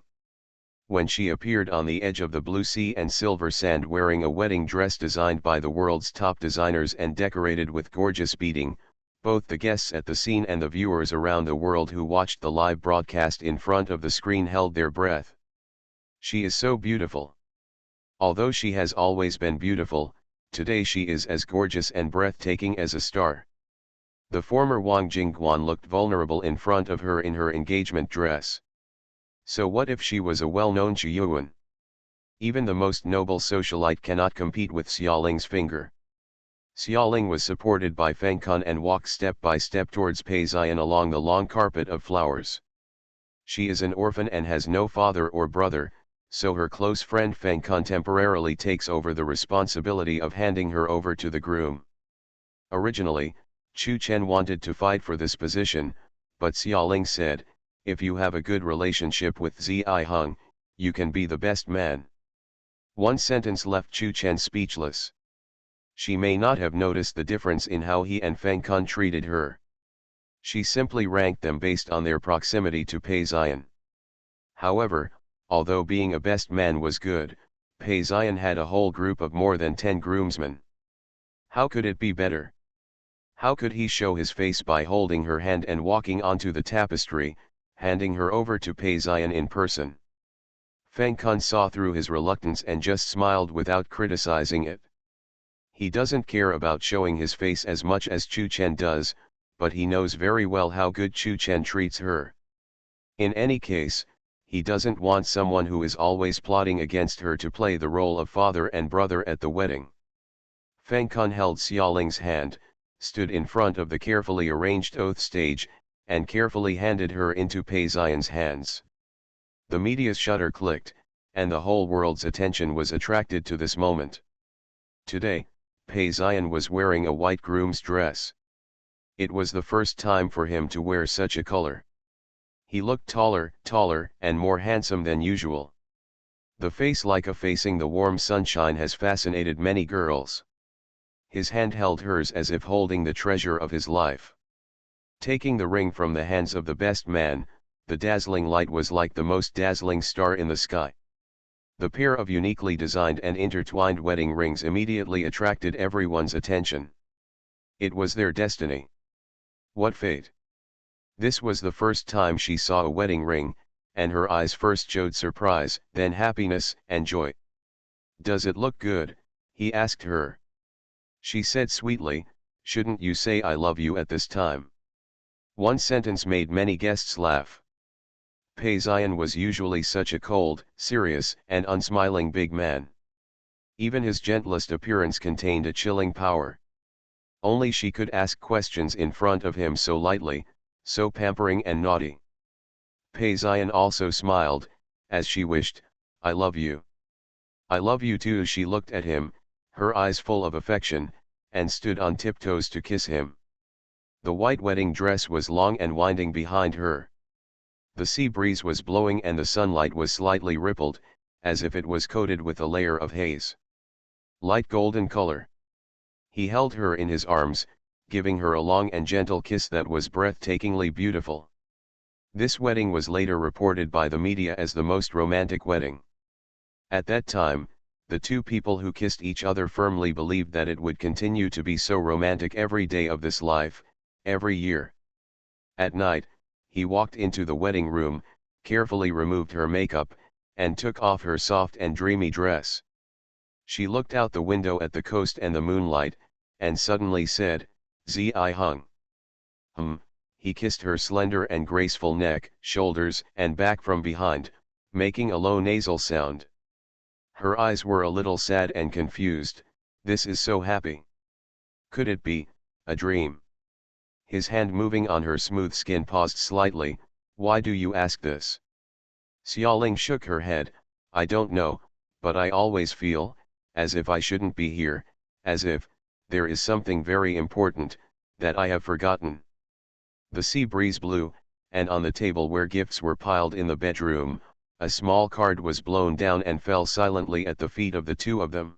When she appeared on the edge of the blue sea and silver sand wearing a wedding dress designed by the world's top designers and decorated with gorgeous beading, both the guests at the scene and the viewers around the world who watched the live broadcast in front of the screen held their breath. She is so beautiful. Although she has always been beautiful, today she is as gorgeous and breathtaking as a star. The former Wang Jingguan looked vulnerable in front of her in her engagement dress. So what if she was a well-known Zhiyuan? Even the most noble socialite cannot compete with Xiaoling's finger. Xiaoling was supported by Feng Kun and walked step by step towards Pei Ziyan along the long carpet of flowers. She is an orphan and has no father or brother, so her close friend Feng Kun temporarily takes over the responsibility of handing her over to the groom. Originally, Chu Chen wanted to fight for this position, but Xiaoling said, if you have a good relationship with Zi Hung, you can be the best man. One sentence left Chu Chen speechless. She may not have noticed the difference in how he and Feng Kun treated her. She simply ranked them based on their proximity to Pei Ziyan. However, although being a best man was good, Pei Ziyan had a whole group of more than 10 groomsmen. How could it be better? How could he show his face by holding her hand and walking onto the tapestry, handing her over to Pei Ziyan in person? Feng Kun saw through his reluctance and just smiled without criticizing it. He doesn't care about showing his face as much as Chu Chen does, but he knows very well how good Chu Chen treats her. In any case, he doesn't want someone who is always plotting against her to play the role of father and brother at the wedding. Feng Kun held Xiaoling's hand, stood in front of the carefully arranged oath stage, and carefully handed her into Pei Ziyan's hands. The media's shutter clicked, and the whole world's attention was attracted to this moment. Today, Pei Ziyan was wearing a white groom's dress. It was the first time for him to wear such a color. He looked taller, and more handsome than usual. The face like a facing the warm sunshine has fascinated many girls. His hand held hers as if holding the treasure of his life. Taking the ring from the hands of the best man, the dazzling light was like the most dazzling star in the sky. The pair of uniquely designed and intertwined wedding rings immediately attracted everyone's attention. It was their destiny. What fate! This was the first time she saw a wedding ring, and her eyes first showed surprise, then happiness and joy. Does it look good? He asked her. She said sweetly, shouldn't you say I love you at this time? One sentence made many guests laugh. Pei Ziyan was usually such a cold, serious, and unsmiling big man. Even his gentlest appearance contained a chilling power. Only she could ask questions in front of him so lightly, so pampering and naughty. Pei Ziyan also smiled, as she wished, I love you. I love you too. She looked at him, her eyes full of affection, and stood on tiptoes to kiss him. The white wedding dress was long and winding behind her. The sea breeze was blowing and the sunlight was slightly rippled, as if it was coated with a layer of haze. Light golden color. He held her in his arms, giving her a long and gentle kiss that was breathtakingly beautiful. This wedding was later reported by the media as the most romantic wedding. At that time, the two people who kissed each other firmly believed that it would continue to be so romantic every day of this life, every year. At night, he walked into the wedding room, carefully removed her makeup, and took off her soft and dreamy dress. She looked out the window at the coast and the moonlight, and suddenly said, Zi Hung. He kissed her slender and graceful neck, shoulders, and back from behind, making a low nasal sound. Her eyes were a little sad and confused. This is so happy. Could it be a dream? His hand moving on her smooth skin paused slightly. Why do you ask this? Xiaoling shook her head. I don't know, but I always feel, as if I shouldn't be here, as if, there is something very important, that I have forgotten. The sea breeze blew, and on the table where gifts were piled in the bedroom, a small card was blown down and fell silently at the feet of the two of them.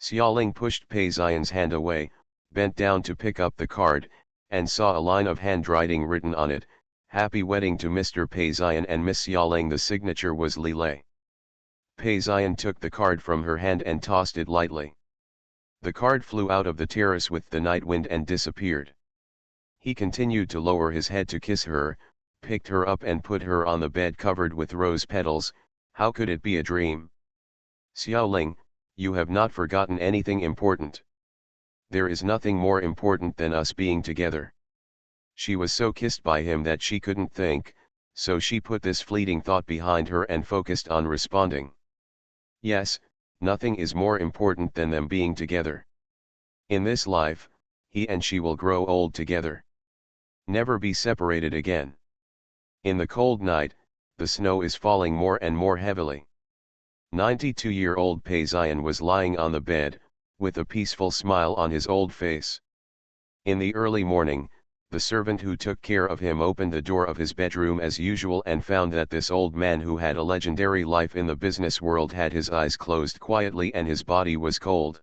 Xiaoling pushed Pei Xian's hand away, bent down to pick up the card, and saw a line of handwriting written on it, "Happy wedding to Mr. Pei Xian and Miss Xiaoling." The signature was Li Lei. Pei Xian took the card from her hand and tossed it lightly. The card flew out of the terrace with the night wind and disappeared. He continued to lower his head to kiss her, picked her up and put her on the bed covered with rose petals. How could it be a dream? Xiaoling, you have not forgotten anything important. There is nothing more important than us being together. She was so kissed by him that she couldn't think, so she put this fleeting thought behind her and focused on responding. Yes, nothing is more important than them being together. In this life, he and she will grow old together. Never be separated again. In the cold night, the snow is falling more and more heavily. 92-year-old Pei Xian was lying on the bed, with a peaceful smile on his old face. In the early morning, the servant who took care of him opened the door of his bedroom as usual and found that this old man who had a legendary life in the business world had his eyes closed quietly and his body was cold.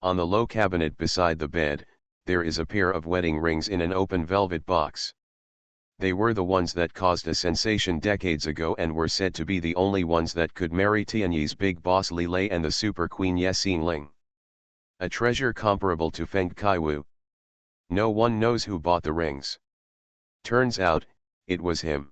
On the low cabinet beside the bed, there is a pair of wedding rings in an open velvet box. They were the ones that caused a sensation decades ago and were said to be the only ones that could marry Tianyi's big boss Li Lei and the super queen Ye Xingling. A treasure comparable to Feng Kaiwu. No one knows who bought the rings. Turns out, it was him.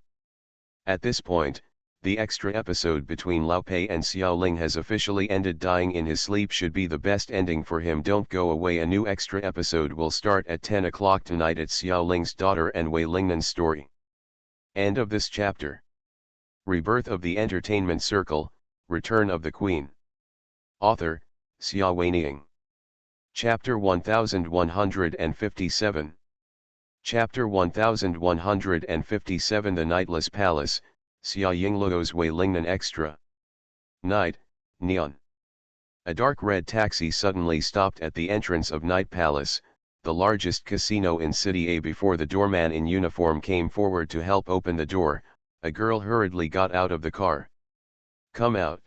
At this point, the extra episode between Lao Pei and Xiaoling has officially ended. Dying in his sleep should be the best ending for him. Don't go away. A new extra episode will start at 10 o'clock tonight. It's Xiaoling's daughter and Wei Lingnan's story. End of this chapter. Rebirth of the Entertainment Circle, Return of the Queen. Author, Xia Weining. Chapter 1157. Chapter 1157. The Nightless Palace, Xia Yingluo's Wei Lingnan Extra. Night, Neon. A dark red taxi suddenly stopped at the entrance of Night Palace, the largest casino in City A. Before the doorman in uniform came forward to help open the door, a girl hurriedly got out of the car. Come out.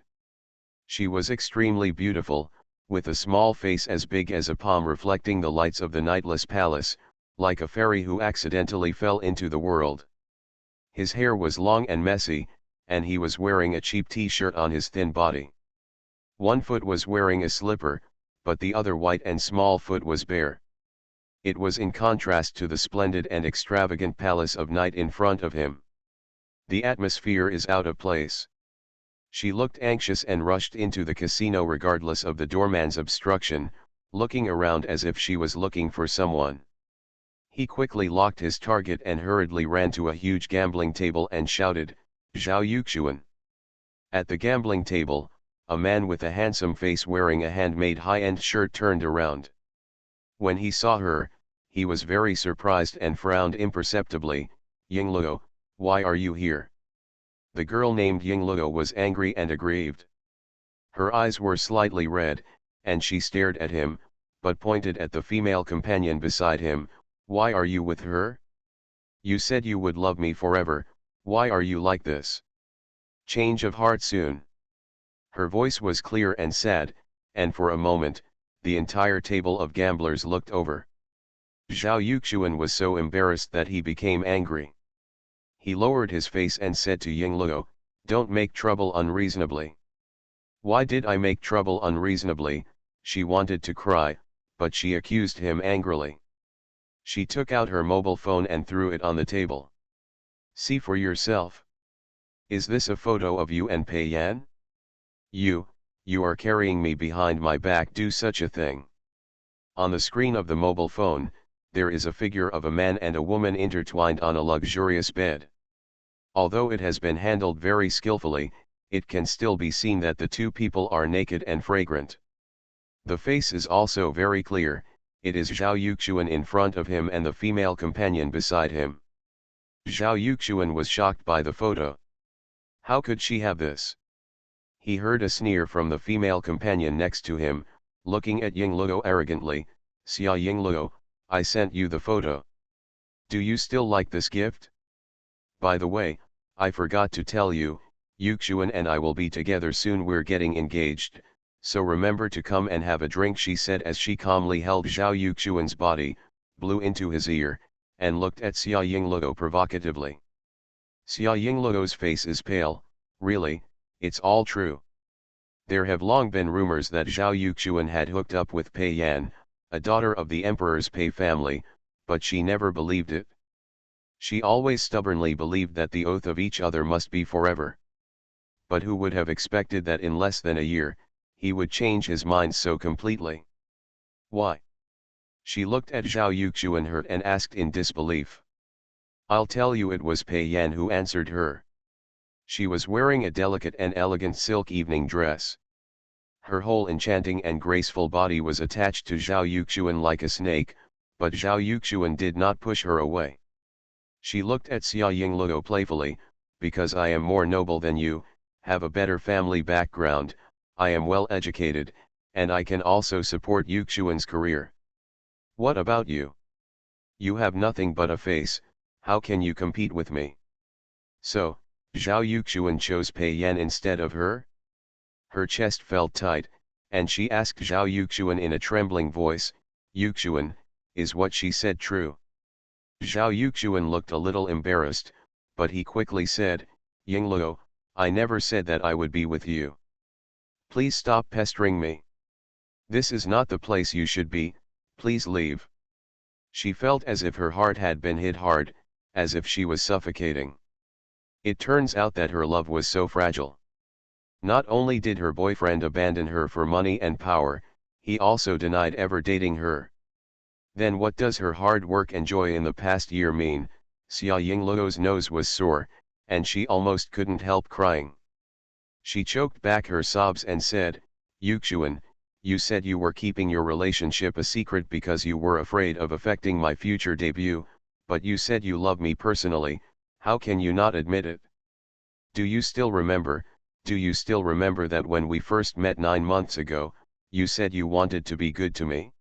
She was extremely beautiful, with a small face as big as a palm reflecting the lights of the Nightless Palace, like a fairy who accidentally fell into the world. His hair was long and messy, and he was wearing a cheap t-shirt on his thin body. One foot was wearing a slipper, but the other white and small foot was bare. It was in contrast to the splendid and extravagant palace of night in front of him. The atmosphere is out of place. She looked anxious and rushed into the casino regardless of the doorman's obstruction, looking around as if she was looking for someone. He quickly locked his target and hurriedly ran to a huge gambling table and shouted, "Zhao Yuxuan." At the gambling table, a man with a handsome face wearing a handmade high-end shirt turned around. When he saw her, he was very surprised and frowned imperceptibly. "Yingluo, why are you here?" The girl named Yingluo was angry and aggrieved. Her eyes were slightly red, and she stared at him, but pointed at the female companion beside him. "Why are you with her? You said you would love me forever, why are you like this? Change of heart soon." Her voice was clear and sad, and for a moment, the entire table of gamblers looked over. Zhao Yuxuan was so embarrassed that he became angry. He lowered his face and said to Yingluo, "Don't make trouble unreasonably." "Why did I make trouble unreasonably?" She wanted to cry, but she accused him angrily. She took out her mobile phone and threw it on the table. "See for yourself. Is this a photo of you and Pei Yan? You are carrying me behind my back. Do such a thing." On the screen of the mobile phone, there is a figure of a man and a woman intertwined on a luxurious bed. Although it has been handled very skillfully, it can still be seen that the two people are naked and fragrant. The face is also very clear. It is Zhao Yuxuan in front of him and the female companion beside him. Zhao Yuxuan was shocked by the photo. How could she have this? He heard a sneer from the female companion next to him, looking at Yingluo arrogantly. "Xia Yingluo, I sent you the photo. Do you still like this gift? By the way, I forgot to tell you, Yuxuan and I will be together soon. We're getting engaged, so remember to come and have a drink," she said as she calmly held Zhao Yuxuan's body, blew into his ear, and looked at Xia Yingluo provocatively. Xia Yingluo's face is pale. "Really, it's all true." There have long been rumors that Zhao Yuxuan had hooked up with Pei Yan, a daughter of the emperor's Pei family, but she never believed it. She always stubbornly believed that the oath of each other must be forever. But who would have expected that in less than a year, he would change his mind so completely? Why? She looked at Zhao Yuxuan hurt and asked in disbelief. "I'll tell you, it was Pei Yan who answered her. She was wearing a delicate and elegant silk evening dress. Her whole enchanting and graceful body was attached to Zhao Yuxuan like a snake, but Zhao Yuxuan did not push her away. She looked at Xia Yingluo playfully, "Because I am more noble than you, have a better family background, I am well educated, and I can also support Yuxuan's career. What about you? You have nothing but a face, how can you compete with me?" So, Zhao Yuxuan chose Pei Yan instead of her? Her chest felt tight, and she asked Zhao Yuxuan in a trembling voice, "Yuxuan, is what she said true?" Zhao Yuxuan looked a little embarrassed, but he quickly said, "Yingluo, I never said that I would be with you. Please stop pestering me. This is not the place you should be, please leave." She felt as if her heart had been hit hard, as if she was suffocating. It turns out that her love was so fragile. Not only did her boyfriend abandon her for money and power, he also denied ever dating her. Then what does her hard work and joy in the past year mean? Xia Yingluo's nose was sore, and she almost couldn't help crying. She choked back her sobs and said, "Yuxuan, you said you were keeping your relationship a secret because you were afraid of affecting my future debut, but you said you love me personally, how can you not admit it? Do you still remember that when we first met 9 months ago, you said you wanted to be good to me?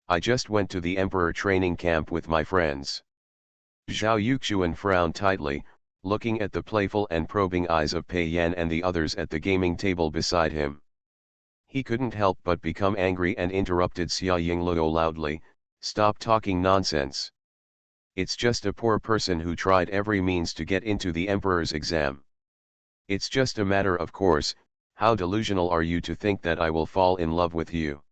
I just went to the Emperor training camp with my friends." Zhao Yuxuan frowned tightly, looking at the playful and probing eyes of Pei Yan and the others at the gaming table beside him. He couldn't help but become angry and interrupted Xia Yingluo loudly, "Stop talking nonsense. It's just a poor person who tried every means to get into the Emperor's exam. It's just a matter of course. How delusional are you to think that I will fall in love with you?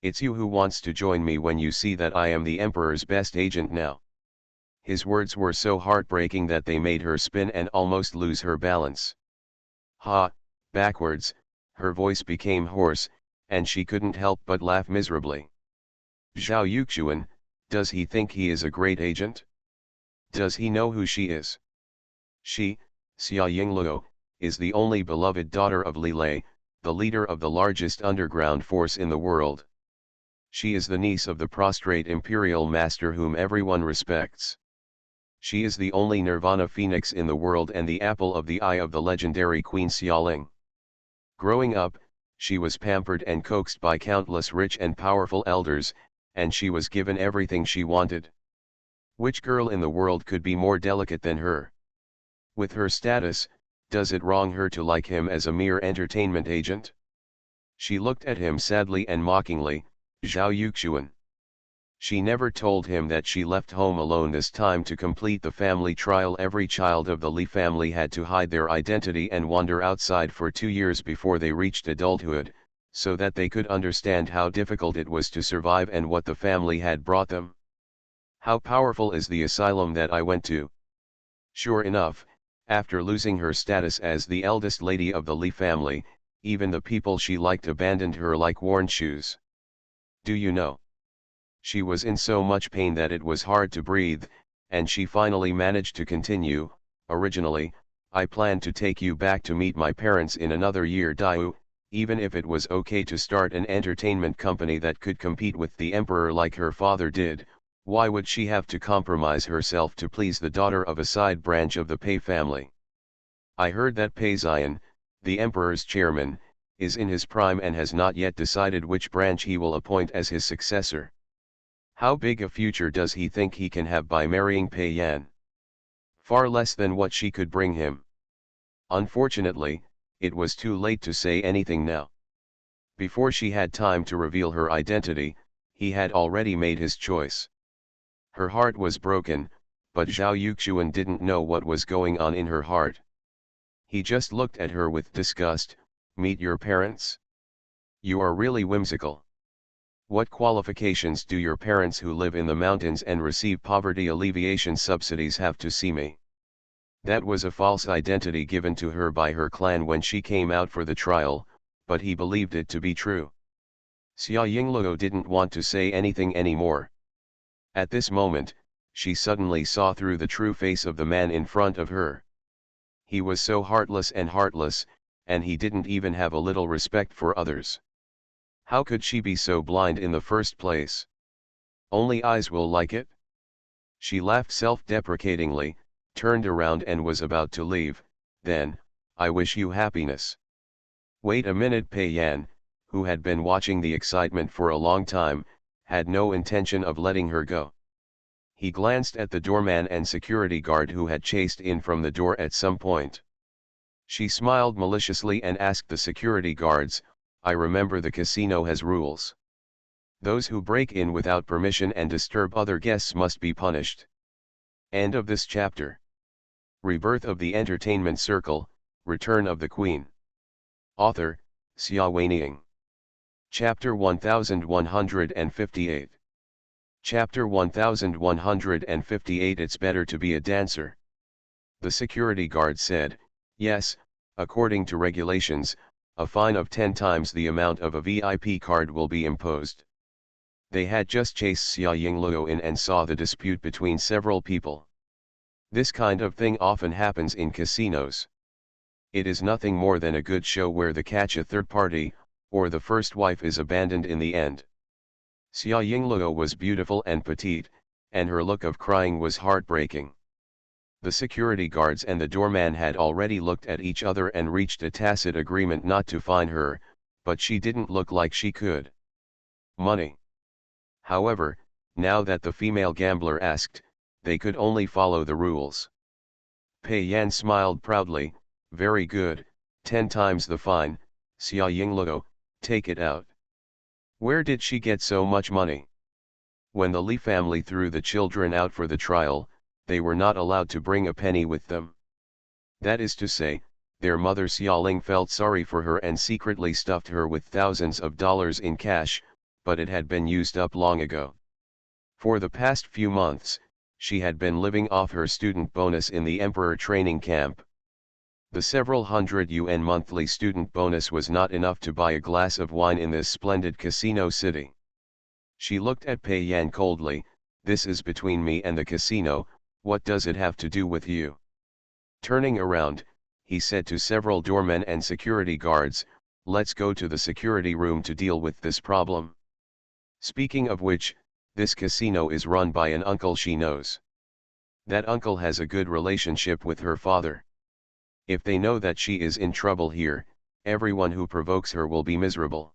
It's you who wants to join me when you see that I am the Emperor's best agent now." His words were so heartbreaking that they made her spin and almost lose her balance. Backwards, her voice became hoarse, and she couldn't help but laugh miserably. "Zhao Yuxuan, does he think he is a great agent? Does he know who she is? She, Xia Yingluo, is the only beloved daughter of Li Lei, the leader of the largest underground force in the world. She is the niece of the prostrate imperial master whom everyone respects. She is the only Nirvana phoenix in the world and the apple of the eye of the legendary Queen Xiaoling. Growing up, she was pampered and coaxed by countless rich and powerful elders, and she was given everything she wanted. Which girl in the world could be more delicate than her? With her status, does it wrong her to like him as a mere entertainment agent?" She looked at him sadly and mockingly, "Zhao Yuxuan. She never told him that she left home alone this time to complete the family trial. Every child of the Li family had to hide their identity and wander outside for 2 years before they reached adulthood, so that they could understand how difficult it was to survive and what the family had brought them. How powerful is the asylum that I went to? Sure enough, after losing her status as the eldest lady of the Li family, even the people she liked abandoned her like worn shoes. Do you know? She was in so much pain that it was hard to breathe, and she finally managed to continue, originally, I planned to take you back to meet my parents in another year, Daiu, even if it was okay to start an entertainment company that could compete with the emperor like her father did. Why would she have to compromise herself to please the daughter of a side branch of the Pei family? I heard that Pei Xian, the emperor's chairman, is in his prime and has not yet decided which branch he will appoint as his successor. How big a future does he think he can have by marrying Pei Yan? Far less than what she could bring him. Unfortunately, it was too late to say anything now. Before she had time to reveal her identity, he had already made his choice. Her heart was broken, but Zhao Yuxuan didn't know what was going on in her heart. He just looked at her with disgust. Meet your parents? You are really whimsical. What qualifications do your parents who live in the mountains and receive poverty alleviation subsidies have to see me? That was a false identity given to her by her clan when she came out for the trial, but he believed it to be true. Xia Yingluo didn't want to say anything anymore. At this moment, she suddenly saw through the true face of the man in front of her. He was so heartless, and he didn't even have a little respect for others. How could she be so blind in the first place? Only eyes will like it? She laughed self-deprecatingly, turned around and was about to leave. Then, I wish you happiness. Wait a minute. Pei Yan, who had been watching the excitement for a long time, had no intention of letting her go. He glanced at the doorman and security guard who had chased in from the door at some point. She smiled maliciously and asked the security guards, I remember the casino has rules. Those who break in without permission and disturb other guests must be punished. End of this chapter. Rebirth of the Entertainment Circle, Return of the Queen. Author, Xia Weining. Chapter 1158. Chapter 1158. It's better to be a dancer. The security guard said, yes, according to regulations, a fine of 10 times the amount of a VIP card will be imposed. They had just chased Xia Yingluo in and saw the dispute between several people. This kind of thing often happens in casinos. It is nothing more than a good show where the catch a third party, or the first wife is abandoned in the end. Xia Yingluo was beautiful and petite, and her look of crying was heartbreaking. The security guards and the doorman had already looked at each other and reached a tacit agreement not to fine her, but she didn't look like she could. Money. However, now that the female gambler asked, they could only follow the rules. Pei Yan smiled proudly, very good, 10 times the fine. Xia Yingluo, take it out. Where did she get so much money? When the Li family threw the children out for the trial, they were not allowed to bring a penny with them. That is to say, their mother Xiaoling felt sorry for her and secretly stuffed her with thousands of dollars in cash, but it had been used up long ago. For the past few months, she had been living off her student bonus in the Emperor training camp. The several hundred yuan monthly student bonus was not enough to buy a glass of wine in this splendid casino city. She looked at Pei Yan coldly, this is between me and the casino, what does it have to do with you? Turning around, he said to several doormen and security guards, let's go to the security room to deal with this problem. Speaking of which, this casino is run by an uncle she knows. That uncle has a good relationship with her father. If they know that she is in trouble here, everyone who provokes her will be miserable.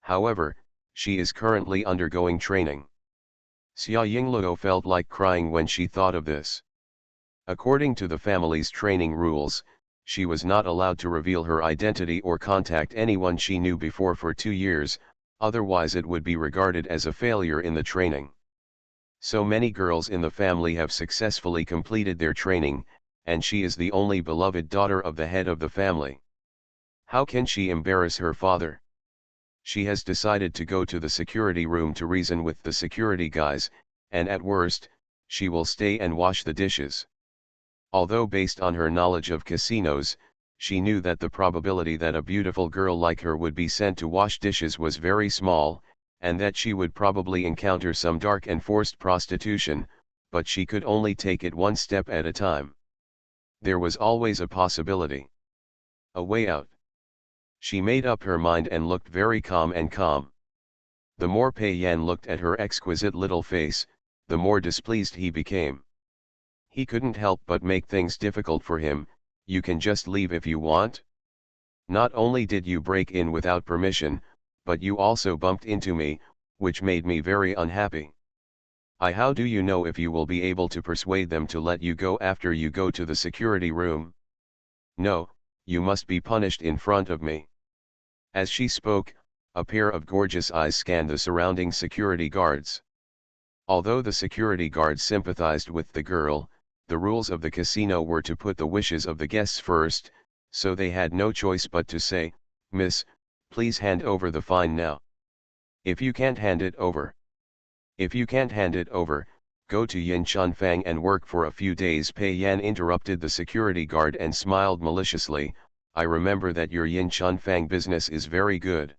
However, she is currently undergoing training. Xia Yingluo felt like crying when she thought of this. According to the family's training rules, she was not allowed to reveal her identity or contact anyone she knew before for 2 years, otherwise it would be regarded as a failure in the training. So many girls in the family have successfully completed their training, and she is the only beloved daughter of the head of the family. How can she embarrass her father? She has decided to go to the security room to reason with the security guys, and at worst, she will stay and wash the dishes. Although based on her knowledge of casinos, she knew that the probability that a beautiful girl like her would be sent to wash dishes was very small, and that she would probably encounter some dark and forced prostitution, but she could only take it one step at a time. There was always a possibility. A way out. She made up her mind and looked very calm. The more Pei Yan looked at her exquisite little face, the more displeased he became. He couldn't help but make things difficult for him. You can just leave if you want. Not only did you break in without permission, but you also bumped into me, which made me very unhappy. How do you know if you will be able to persuade them to let you go after you go to the security room? No, you must be punished in front of me. As she spoke, a pair of gorgeous eyes scanned the surrounding security guards. Although the security guards sympathized with the girl, the rules of the casino were to put the wishes of the guests first, so they had no choice but to say, "Miss, please hand over the fine now. If you can't hand it over. If you can't hand it over, go to Yin Chunfang and work for a few days." Pei Yan interrupted the security guard and smiled maliciously. "I remember that your Yin Chunfang business is very good.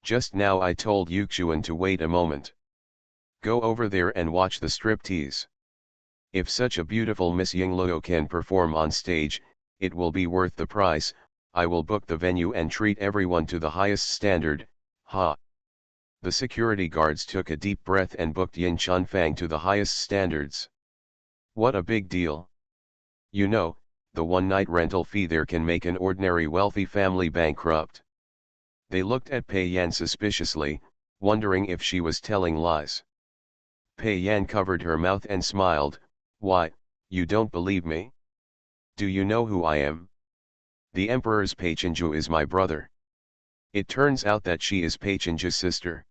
Just now I told Yuxuan to wait a moment. Go over there and watch the striptease. If such a beautiful Miss Yingluo can perform on stage, it will be worth the price. I will book the venue and treat everyone to the highest standard." Ha! The security guards took a deep breath and booked Yin Chunfang to the highest standards. What a big deal. You know, the one-night rental fee there can make an ordinary wealthy family bankrupt. They looked at Pei Yan suspiciously, wondering if she was telling lies. Pei Yan covered her mouth and smiled. "Why, you don't believe me? Do you know who I am? The Emperor's Peichenju is my brother. It turns out that she is Peichenju's sister."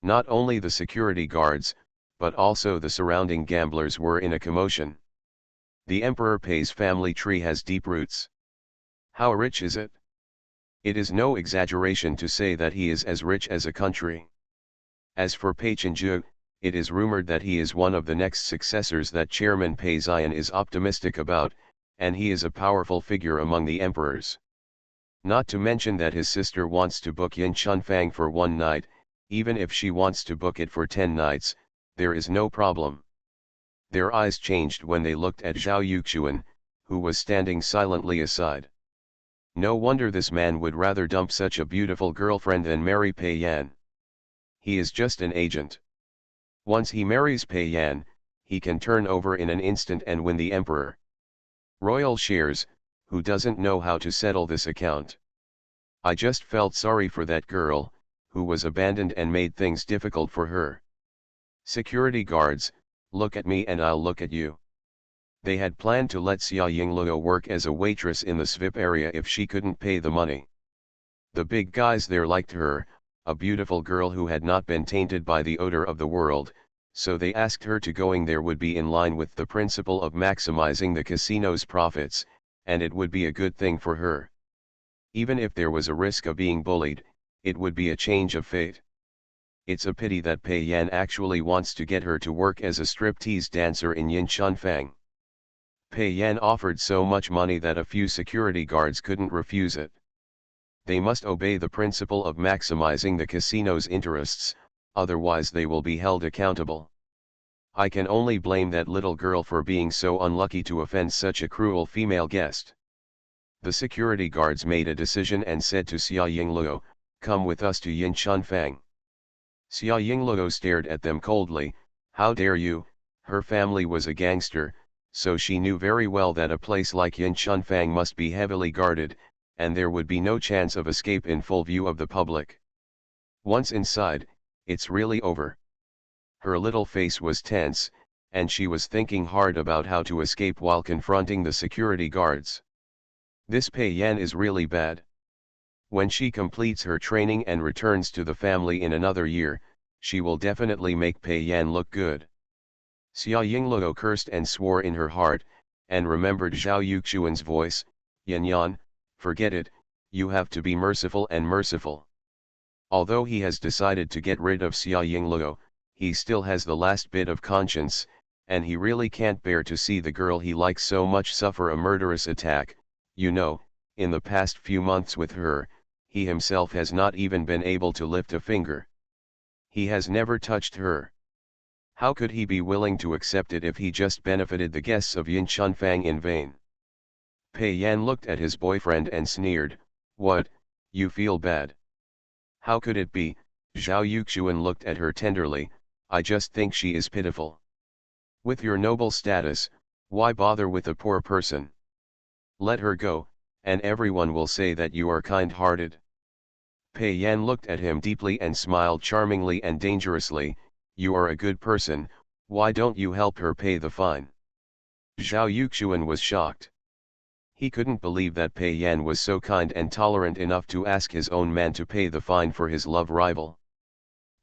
Not only the security guards, but also the surrounding gamblers were in a commotion. The Emperor Pei's family tree has deep roots. How rich is it? It is no exaggeration to say that he is as rich as a country. As for Peichenju, it is rumored that he is one of the next successors that Chairman Pei Zion is optimistic about, and he is a powerful figure among the emperors. Not to mention that his sister wants to book Yin Chunfang for one night. Even if she wants to book it for 10 nights, there is no problem. Their eyes changed when they looked at Zhao Yuxuan, who was standing silently aside. No wonder this man would rather dump such a beautiful girlfriend than marry Pei Yan. He is just an agent. Once he marries Pei Yan, he can turn over in an instant and win the emperor. Royal shares, who doesn't know how to settle this account? I just felt sorry for that girl, who was abandoned and made things difficult for her. Security guards, look at me and I'll look at you. They had planned to let Xia Yingluo work as a waitress in the SVIP area if she couldn't pay the money. The big guys there liked her, a beautiful girl who had not been tainted by the odor of the world, so they asked her to going there would be in line with the principle of maximizing the casino's profits, and it would be a good thing for her. Even if there was a risk of being bullied, it would be a change of fate. It's a pity that Pei Yan actually wants to get her to work as a striptease dancer in Yin Chunfang. Pei Yan offered so much money that a few security guards couldn't refuse it. They must obey the principle of maximizing the casino's interests, otherwise they will be held accountable. I can only blame that little girl for being so unlucky to offend such a cruel female guest. The security guards made a decision and said to Xia Yingluo, "Come with us to Yin Chunfang." Xia Yingluo stared at them coldly. How dare you? Her family was a gangster, so she knew very well that a place like Yin Chunfang must be heavily guarded, and there would be no chance of escape in full view of the public. Once inside, it's really over. Her little face was tense, and she was thinking hard about how to escape while confronting the security guards. This Pei Yan is really bad. When she completes her training and returns to the family in another year, she will definitely make Pei Yan look good. Xia Yingluo cursed and swore in her heart, and remembered Zhao Yuxuan's voice. "Yan Yan, forget it, you have to be merciful and merciful." Although he has decided to get rid of Xia Yingluo, he still has the last bit of conscience, and he really can't bear to see the girl he likes so much suffer a murderous attack. You know, in the past few months with her, he himself has not even been able to lift a finger. He has never touched her. How could he be willing to accept it if he just benefited the guests of Yin Chunfang in vain? Pei Yan looked at his boyfriend and sneered. "What, you feel bad? How could it be?" Zhao Yuxuan looked at her tenderly. "I just think she is pitiful. With your noble status, why bother with a poor person? Let her go, and everyone will say that you are kind-hearted. Pei Yan looked at him deeply and smiled charmingly and dangerously. You are a good person, why don't you help her pay the fine? Zhao Yuxuan was shocked. He couldn't believe that Pei Yan was so kind and tolerant enough to ask his own man to pay the fine for his love rival.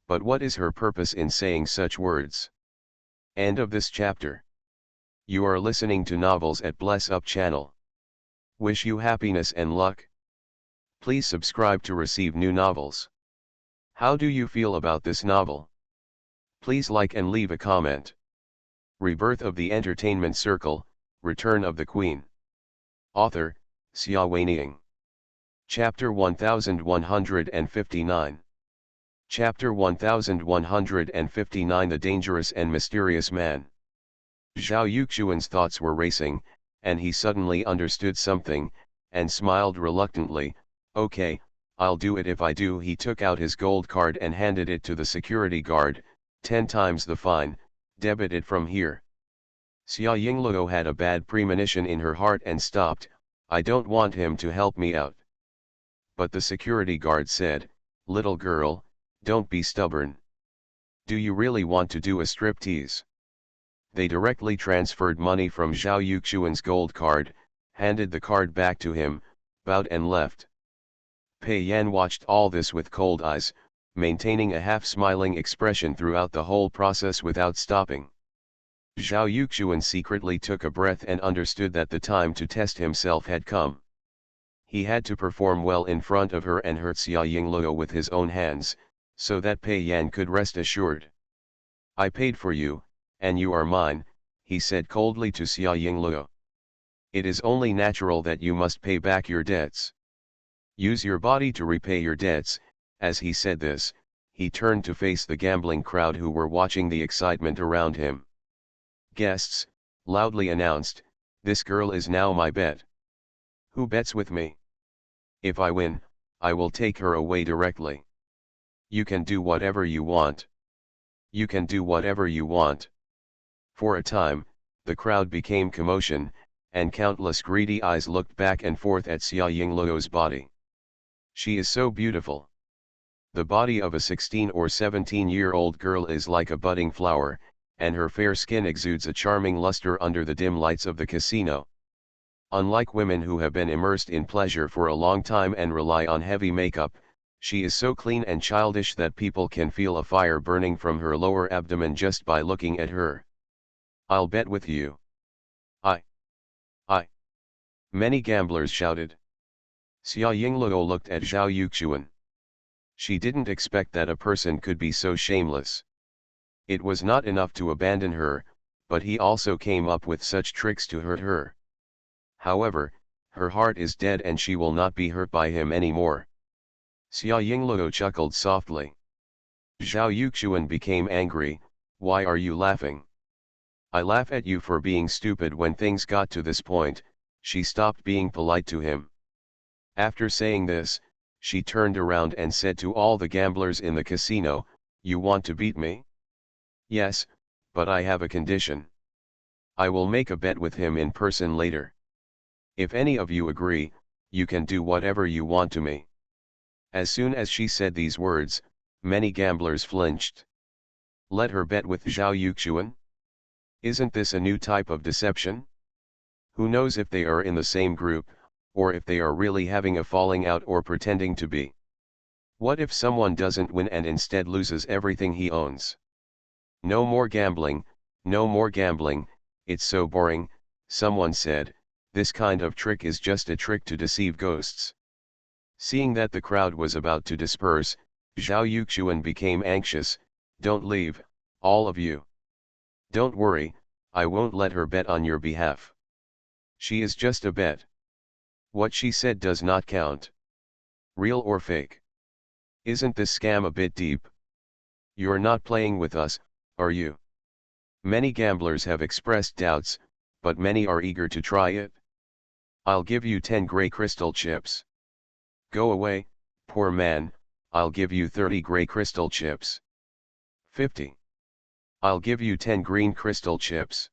But what is her purpose in saying such words? End of this chapter. You are listening to Novels at Bless Up channel. Wish you happiness and luck. Please subscribe to receive new novels. How do you feel about this novel? Please like and leave a comment. Rebirth of the Entertainment Circle, Return of the Queen. Author, Xia Weining. Chapter 1159. Chapter 1159 The Dangerous and Mysterious Man. Zhao Yuxuan's thoughts were racing, and he suddenly understood something, and smiled reluctantly. Okay, I'll do it if I do. He took out his gold card and handed it to the security guard. 10 times the fine, debit it from here. Xia Yingluo had a bad premonition in her heart and stopped. I don't want him to help me out. But the security guard said, little girl, don't be stubborn. Do you really want to do a striptease? They directly transferred money from Zhao Yuxuan's gold card, handed the card back to him, bowed and left. Pei Yan watched all this with cold eyes, maintaining a half-smiling expression throughout the whole process without stopping. Zhao Yuxuan secretly took a breath and understood that the time to test himself had come. He had to perform well in front of her and hurt Xia Yingluo with his own hands, so that Pei Yan could rest assured. I paid for you, and you are mine, he said coldly to Xia Yingluo. It is only natural that you must pay back your debts. Use your body to repay your debts. As he said this, he turned to face the gambling crowd who were watching the excitement around him. Guests, loudly announced, this girl is now my bet. Who bets with me? If I win, I will take her away directly. You can do whatever you want. You can do whatever you want. For a time, the crowd became commotion, and countless greedy eyes looked back and forth at Xia Yingluo's body. She is so beautiful. The body of a 16 or 17-year-old girl is like a budding flower, and her fair skin exudes a charming luster under the dim lights of the casino. Unlike women who have been immersed in pleasure for a long time and rely on heavy makeup, she is so clean and childish that people can feel a fire burning from her lower abdomen just by looking at her. I'll bet with you. I. Many gamblers shouted. Xia Yingluo looked at Zhao Yuxuan. She didn't expect that a person could be so shameless. It was not enough to abandon her, but he also came up with such tricks to hurt her. However, her heart is dead and she will not be hurt by him anymore. Xia Yingluo chuckled softly. Zhao Yuxuan became angry. Why are you laughing? I laugh at you for being stupid. When things got to this point, she stopped being polite to him. After saying this, she turned around and said to all the gamblers in the casino, you want to beat me? Yes, but I have a condition. I will make a bet with him in person later. If any of you agree, you can do whatever you want to me. As soon as she said these words, many gamblers flinched. Let her bet with Zhao Yuxuan? Isn't this a new type of deception? Who knows if they are in the same group, or if they are really having a falling out or pretending to be? What if someone doesn't win and instead loses everything he owns? No more gambling, no more gambling, it's so boring, someone said. This kind of trick is just a trick to deceive ghosts. Seeing that the crowd was about to disperse, Zhao Yuxuan became anxious. Don't leave, all of you. Don't worry, I won't let her bet on your behalf. She is just a bet. What she said does not count. Real or fake? Isn't this scam a bit deep? You're not playing with us, are you? Many gamblers have expressed doubts, but many are eager to try it. I'll give you 10 gray crystal chips. Go away, poor man, I'll give you 30 gray crystal chips. 50. I'll give you 10 green crystal chips.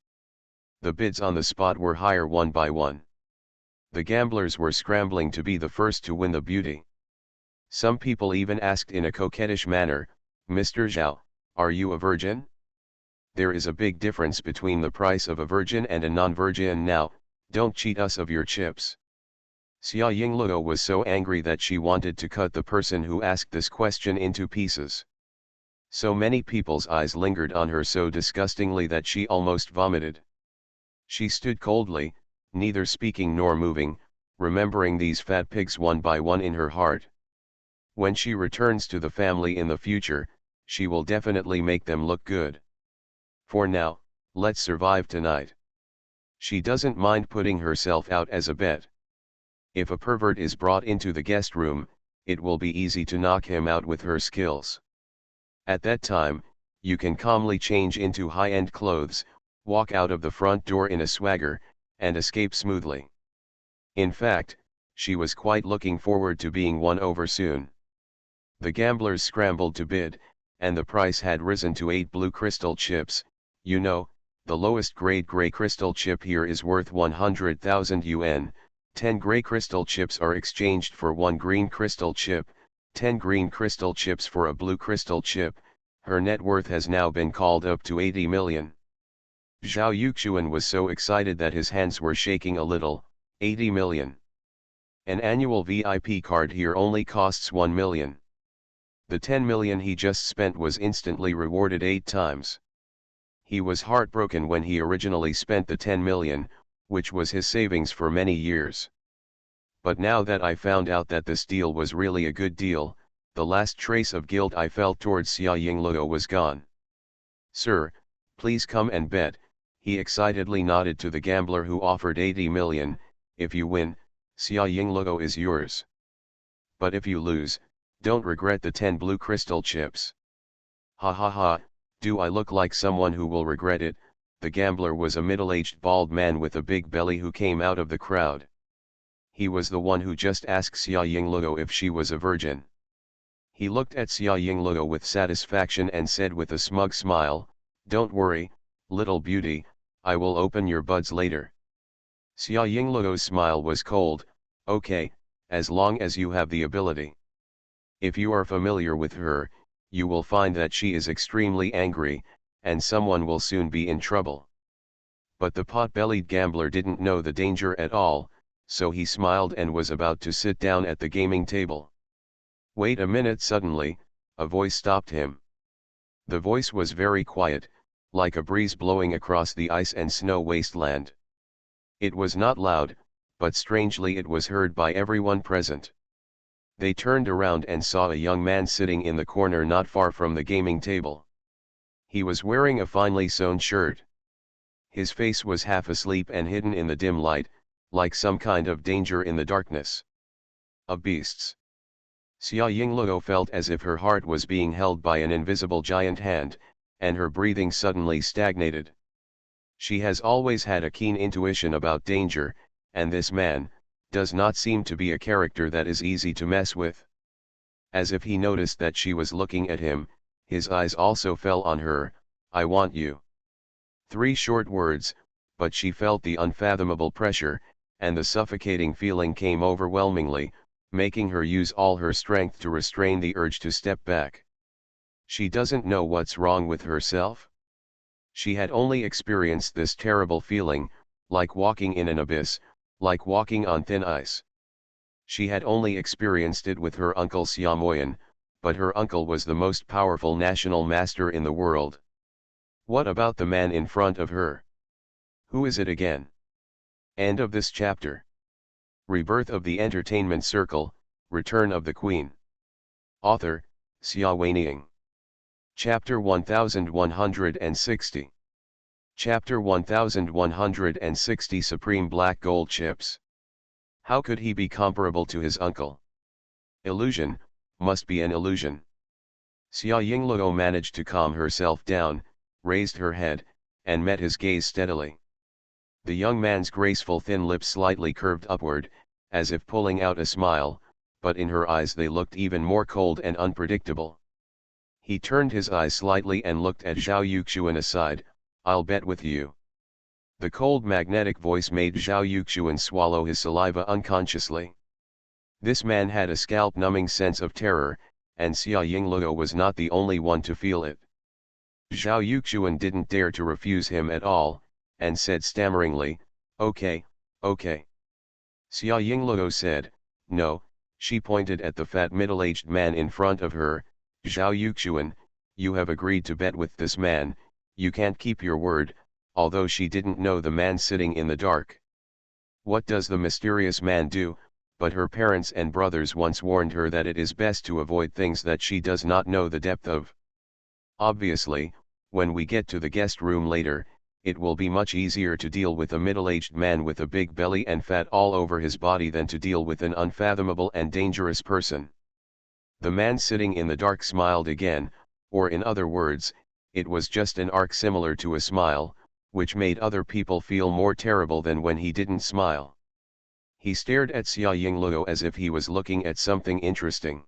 The bids on the spot were higher one by one. The gamblers were scrambling to be the first to win the beauty. Some people even asked in a coquettish manner, "Mr. Zhao, are you a virgin? There is a big difference between the price of a virgin and a non-virgin now, don't cheat us of your chips." Xia Yingluo was so angry that she wanted to cut the person who asked this question into pieces. So many people's eyes lingered on her so disgustingly that she almost vomited. She stood coldly, neither speaking nor moving, remembering these fat pigs one by one in her heart. When she returns to the family in the future, she will definitely make them look good. For now, let's survive tonight. She doesn't mind putting herself out as a bet. If a pervert is brought into the guest room, it will be easy to knock him out with her skills. At that time, you can calmly change into high-end clothes, walk out of the front door in a swagger, and escape smoothly. In fact, she was quite looking forward to being won over soon. The gamblers scrambled to bid, and the price had risen to 8 blue crystal chips. You know, the lowest grade gray crystal chip here is worth 100,000 yuan. 10 gray crystal chips are exchanged for 1 green crystal chip, 10 green crystal chips for a blue crystal chip. Her net worth has now been called up to 80 million. Zhao Yuxuan was so excited that his hands were shaking a little. 80 million. An annual VIP card here only costs 1 million. The 10 million he just spent was instantly rewarded 8 times. He was heartbroken when he originally spent the 10 million, which was his savings for many years. But now that I found out that this deal was really a good deal, the last trace of guilt I felt towards Xia Yingluo was gone. "Sir, please come and bet," he excitedly nodded to the gambler who offered 80 million, "if you win, Xia Yingluo is yours. But if you lose, don't regret the 10 blue crystal chips." "Ha ha ha, do I look like someone who will regret it?" The gambler was a middle-aged bald man with a big belly who came out of the crowd. He was the one who just asked Xia Yingluo if she was a virgin. He looked at Xia Yingluo with satisfaction and said with a smug smile, "Don't worry, little beauty, I will open your buds later." Xia Yingluo's smile was cold. "Okay, as long as you have the ability. If you are familiar with her, you will find that she is extremely angry, and someone will soon be in trouble." But the pot-bellied gambler didn't know the danger at all, so he smiled and was about to sit down at the gaming table. "Wait a minute!" Suddenly, a voice stopped him. The voice was very quiet, like a breeze blowing across the ice and snow wasteland. It was not loud, but strangely it was heard by everyone present. They turned around and saw a young man sitting in the corner not far from the gaming table. He was wearing a finely sewn shirt. His face was half asleep and hidden in the dim light, like some kind of danger in the darkness. Of beasts. Xia Yingluo felt as if her heart was being held by an invisible giant hand, and her breathing suddenly stagnated. She has always had a keen intuition about danger, and this man does not seem to be a character that is easy to mess with. As if he noticed that she was looking at him, his eyes also fell on her. "I want you." 3 short words, but she felt the unfathomable pressure, and the suffocating feeling came overwhelmingly, making her use all her strength to restrain the urge to step back. She doesn't know what's wrong with herself. She had only experienced this terrible feeling, like walking in an abyss, like walking on thin ice. She had only experienced it with her uncle Xia Moyan, but her uncle was the most powerful national master in the world. What about the man in front of her? Who is it again? End of this chapter. Rebirth of the Entertainment Circle, Return of the Queen. Author, Xia Weining. Chapter 1160. Chapter 1160 Supreme Black Gold Chips. How could he be comparable to his uncle? Illusion, must be an illusion. Xia Yingluo managed to calm herself down, raised her head, and met his gaze steadily. The young man's graceful thin lips slightly curved upward, as if pulling out a smile, but in her eyes they looked even more cold and unpredictable. He turned his eyes slightly and looked at Zhao Yuxuan aside. "I'll bet with you." The cold magnetic voice made Zhao Yuxuan swallow his saliva unconsciously. This man had a scalp-numbing sense of terror, and Xia Yingluo was not the only one to feel it. Zhao Yuxuan didn't dare to refuse him at all, and said stammeringly, "Okay, okay." Xia Yingluo said, "No." She pointed at the fat middle-aged man in front of her. "Zhao Yuxuan, you have agreed to bet with this man, you can't keep your word," although she didn't know the man sitting in the dark. What does the mysterious man do? But her parents and brothers once warned her that it is best to avoid things that she does not know the depth of. Obviously, when we get to the guest room later, it will be much easier to deal with a middle-aged man with a big belly and fat all over his body than to deal with an unfathomable and dangerous person. The man sitting in the dark smiled again, or in other words, it was just an arc similar to a smile, which made other people feel more terrible than when he didn't smile. He stared at Xia Yingluo as if he was looking at something interesting.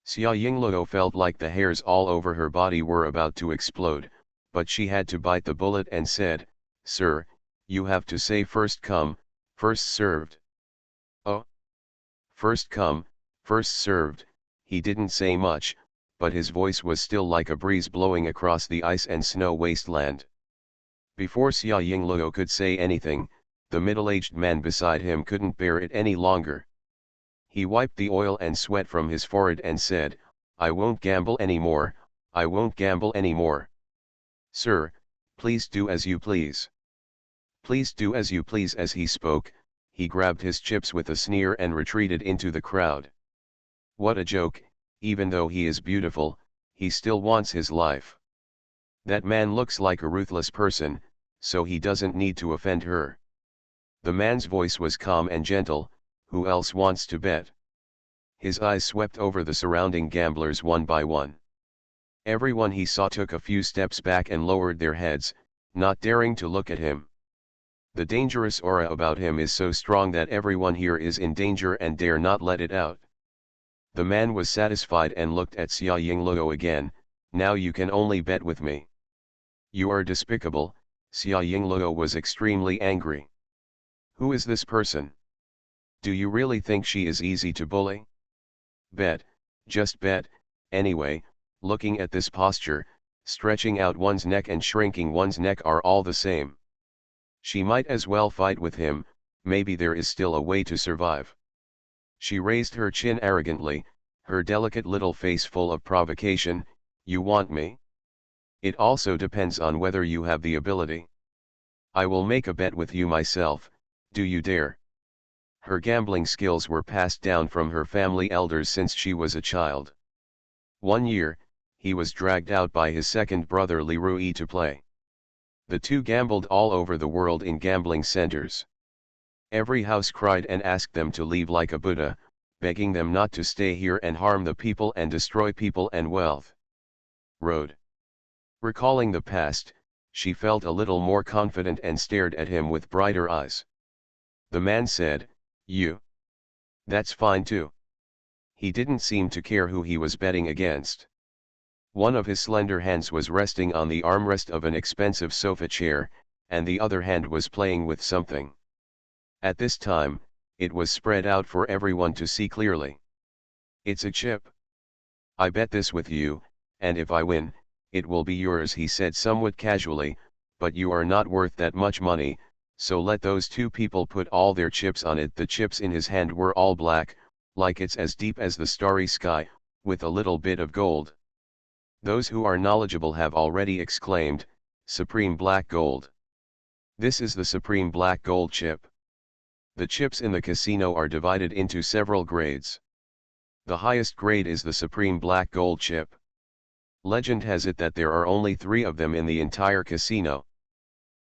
Xia Yingluo felt like the hairs all over her body were about to explode, but she had to bite the bullet and said, "Sir, you have to say first come, first served." "Oh? First come, first served." He didn't say much, but his voice was still like a breeze blowing across the ice and snow wasteland. Before Xia Yingluo could say anything, the middle-aged man beside him couldn't bear it any longer. He wiped the oil and sweat from his forehead and said, "I won't gamble anymore, I won't gamble anymore." "Sir, please do as you please." "Please do as you please." As he spoke, he grabbed his chips with a sneer and retreated into the crowd. What a joke, even though he is beautiful, he still wants his life. That man looks like a ruthless person, so he doesn't need to offend her. The man's voice was calm and gentle. "Who else wants to bet?" His eyes swept over the surrounding gamblers one by one. Everyone he saw took a few steps back and lowered their heads, not daring to look at him. The dangerous aura about him is so strong that everyone here is in danger and dare not let it out. The man was satisfied and looked at Xia Yingluo again. "Now you can only bet with me." "You are despicable." Xia Yingluo was extremely angry. "Who is this person? Do you really think she is easy to bully? Bet, just bet, anyway." Looking at this posture, stretching out one's neck and shrinking one's neck are all the same. She might as well fight with him, maybe there is still a way to survive. She raised her chin arrogantly, her delicate little face full of provocation. "You want me? It also depends on whether you have the ability. I will make a bet with you myself, do you dare?" Her gambling skills were passed down from her family elders since she was a child. One year, he was dragged out by his second brother Li Rui to play. The two gambled all over the world in gambling centers. Every house cried and asked them to leave like a Buddha, begging them not to stay here and harm the people and destroy people and wealth. Road. Recalling the past, she felt a little more confident and stared at him with brighter eyes. The man said, "You? That's fine too." He didn't seem to care who he was betting against. One of his slender hands was resting on the armrest of an expensive sofa chair, and the other hand was playing with something. At this time, it was spread out for everyone to see clearly. "It's a chip. I bet this with you, and if I win, it will be yours," he said somewhat casually, "but you are not worth that much money, so let those two people put all their chips on it." The chips in his hand were all black, like it's as deep as the starry sky, with a little bit of gold. Those who are knowledgeable have already exclaimed, "Supreme Black Gold." This is the Supreme Black Gold chip. The chips in the casino are divided into several grades. The highest grade is the Supreme Black Gold chip. Legend has it that there are only 3 of them in the entire casino.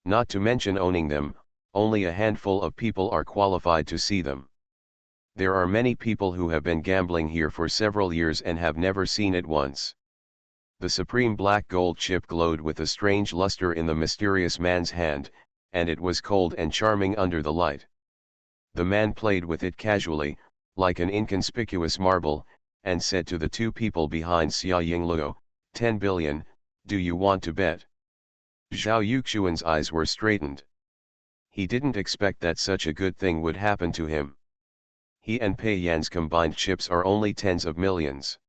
Not to mention owning them, only a handful of people are qualified to see them. There are many people who have been gambling here for several years and have never seen it once. The Supreme Black Gold chip glowed with a strange luster in the mysterious man's hand, and it was cold and charming under the light. The man played with it casually, like an inconspicuous marble, and said to the two people behind Xia Yingluo, 10 billion, do you want to bet? Zhao Yuxuan's eyes were straightened. He didn't expect that such a good thing would happen to him. He and Pei Yan's combined chips are only tens of millions.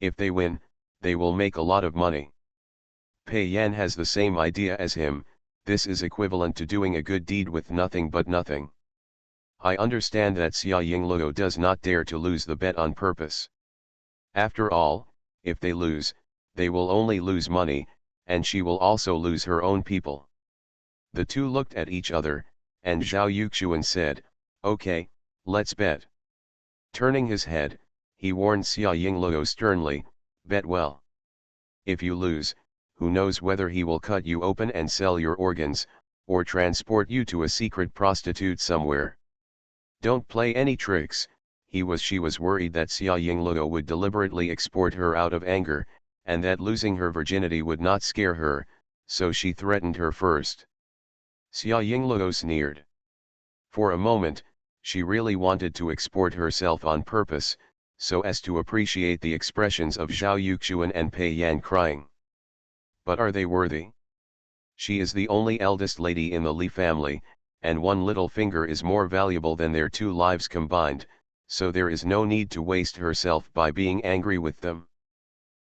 If they win, they will make a lot of money. Pei Yan has the same idea as him. This is equivalent to doing a good deed with nothing but nothing. I understand that Xia Yingluo does not dare to lose the bet on purpose. After all, if they lose, they will only lose money, and she will also lose her own people. The two looked at each other, and Zhao Yuxuan said, "Okay, let's bet." Turning his head, he warned Xia Yingluo sternly, "Bet well. If you lose, who knows whether he will cut you open and sell your organs, or transport you to a secret prostitute somewhere. Don't play any tricks." She was worried that Xia Yingluo would deliberately export her out of anger, and that losing her virginity would not scare her, so she threatened her first. Xia Yingluo sneered. For a moment, she really wanted to export herself on purpose, so as to appreciate the expressions of Zhao Yuxuan and Pei Yan crying. But are they worthy? She is the only eldest lady in the Li family, and one little finger is more valuable than their 2 lives combined, so there is no need to waste herself by being angry with them.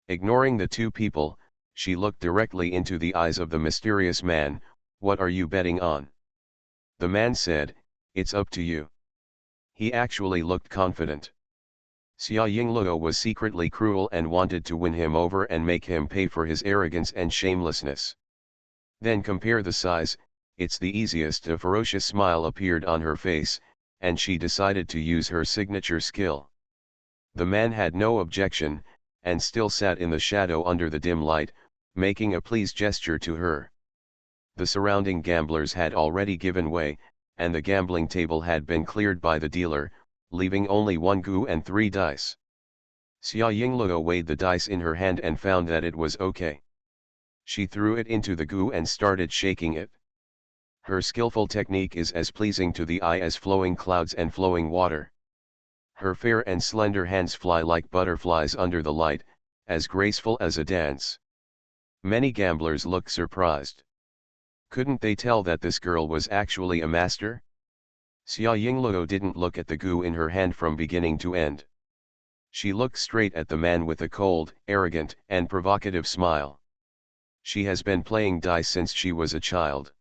Ignoring the 2 people, she looked directly into the eyes of the mysterious man. "What are you betting on?" The man said, "It's up to you." He actually looked confident. Xia Yingluo was secretly cruel and wanted to win him over and make him pay for his arrogance and shamelessness. Then compare the size, it's the easiest. A ferocious smile appeared on her face, and she decided to use her signature skill. The man had no objection, and still sat in the shadow under the dim light, making a pleased gesture to her. The surrounding gamblers had already given way, and the gambling table had been cleared by the dealer, leaving only 1 gu and 3 dice. Xia Yingluo weighed the dice in her hand and found that it was okay. She threw it into the gu and started shaking it. Her skillful technique is as pleasing to the eye as flowing clouds and flowing water. Her fair and slender hands fly like butterflies under the light, as graceful as a dance. Many gamblers looked surprised. Couldn't they tell that this girl was actually a master? Xia Yingluo didn't look at the gu in her hand from beginning to end. She looked straight at the man with a cold, arrogant, and provocative smile. She has been playing dice since she was a child.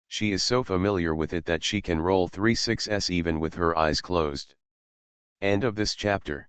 She is so familiar with it that she can roll 3 6s even with her eyes closed. End of this chapter.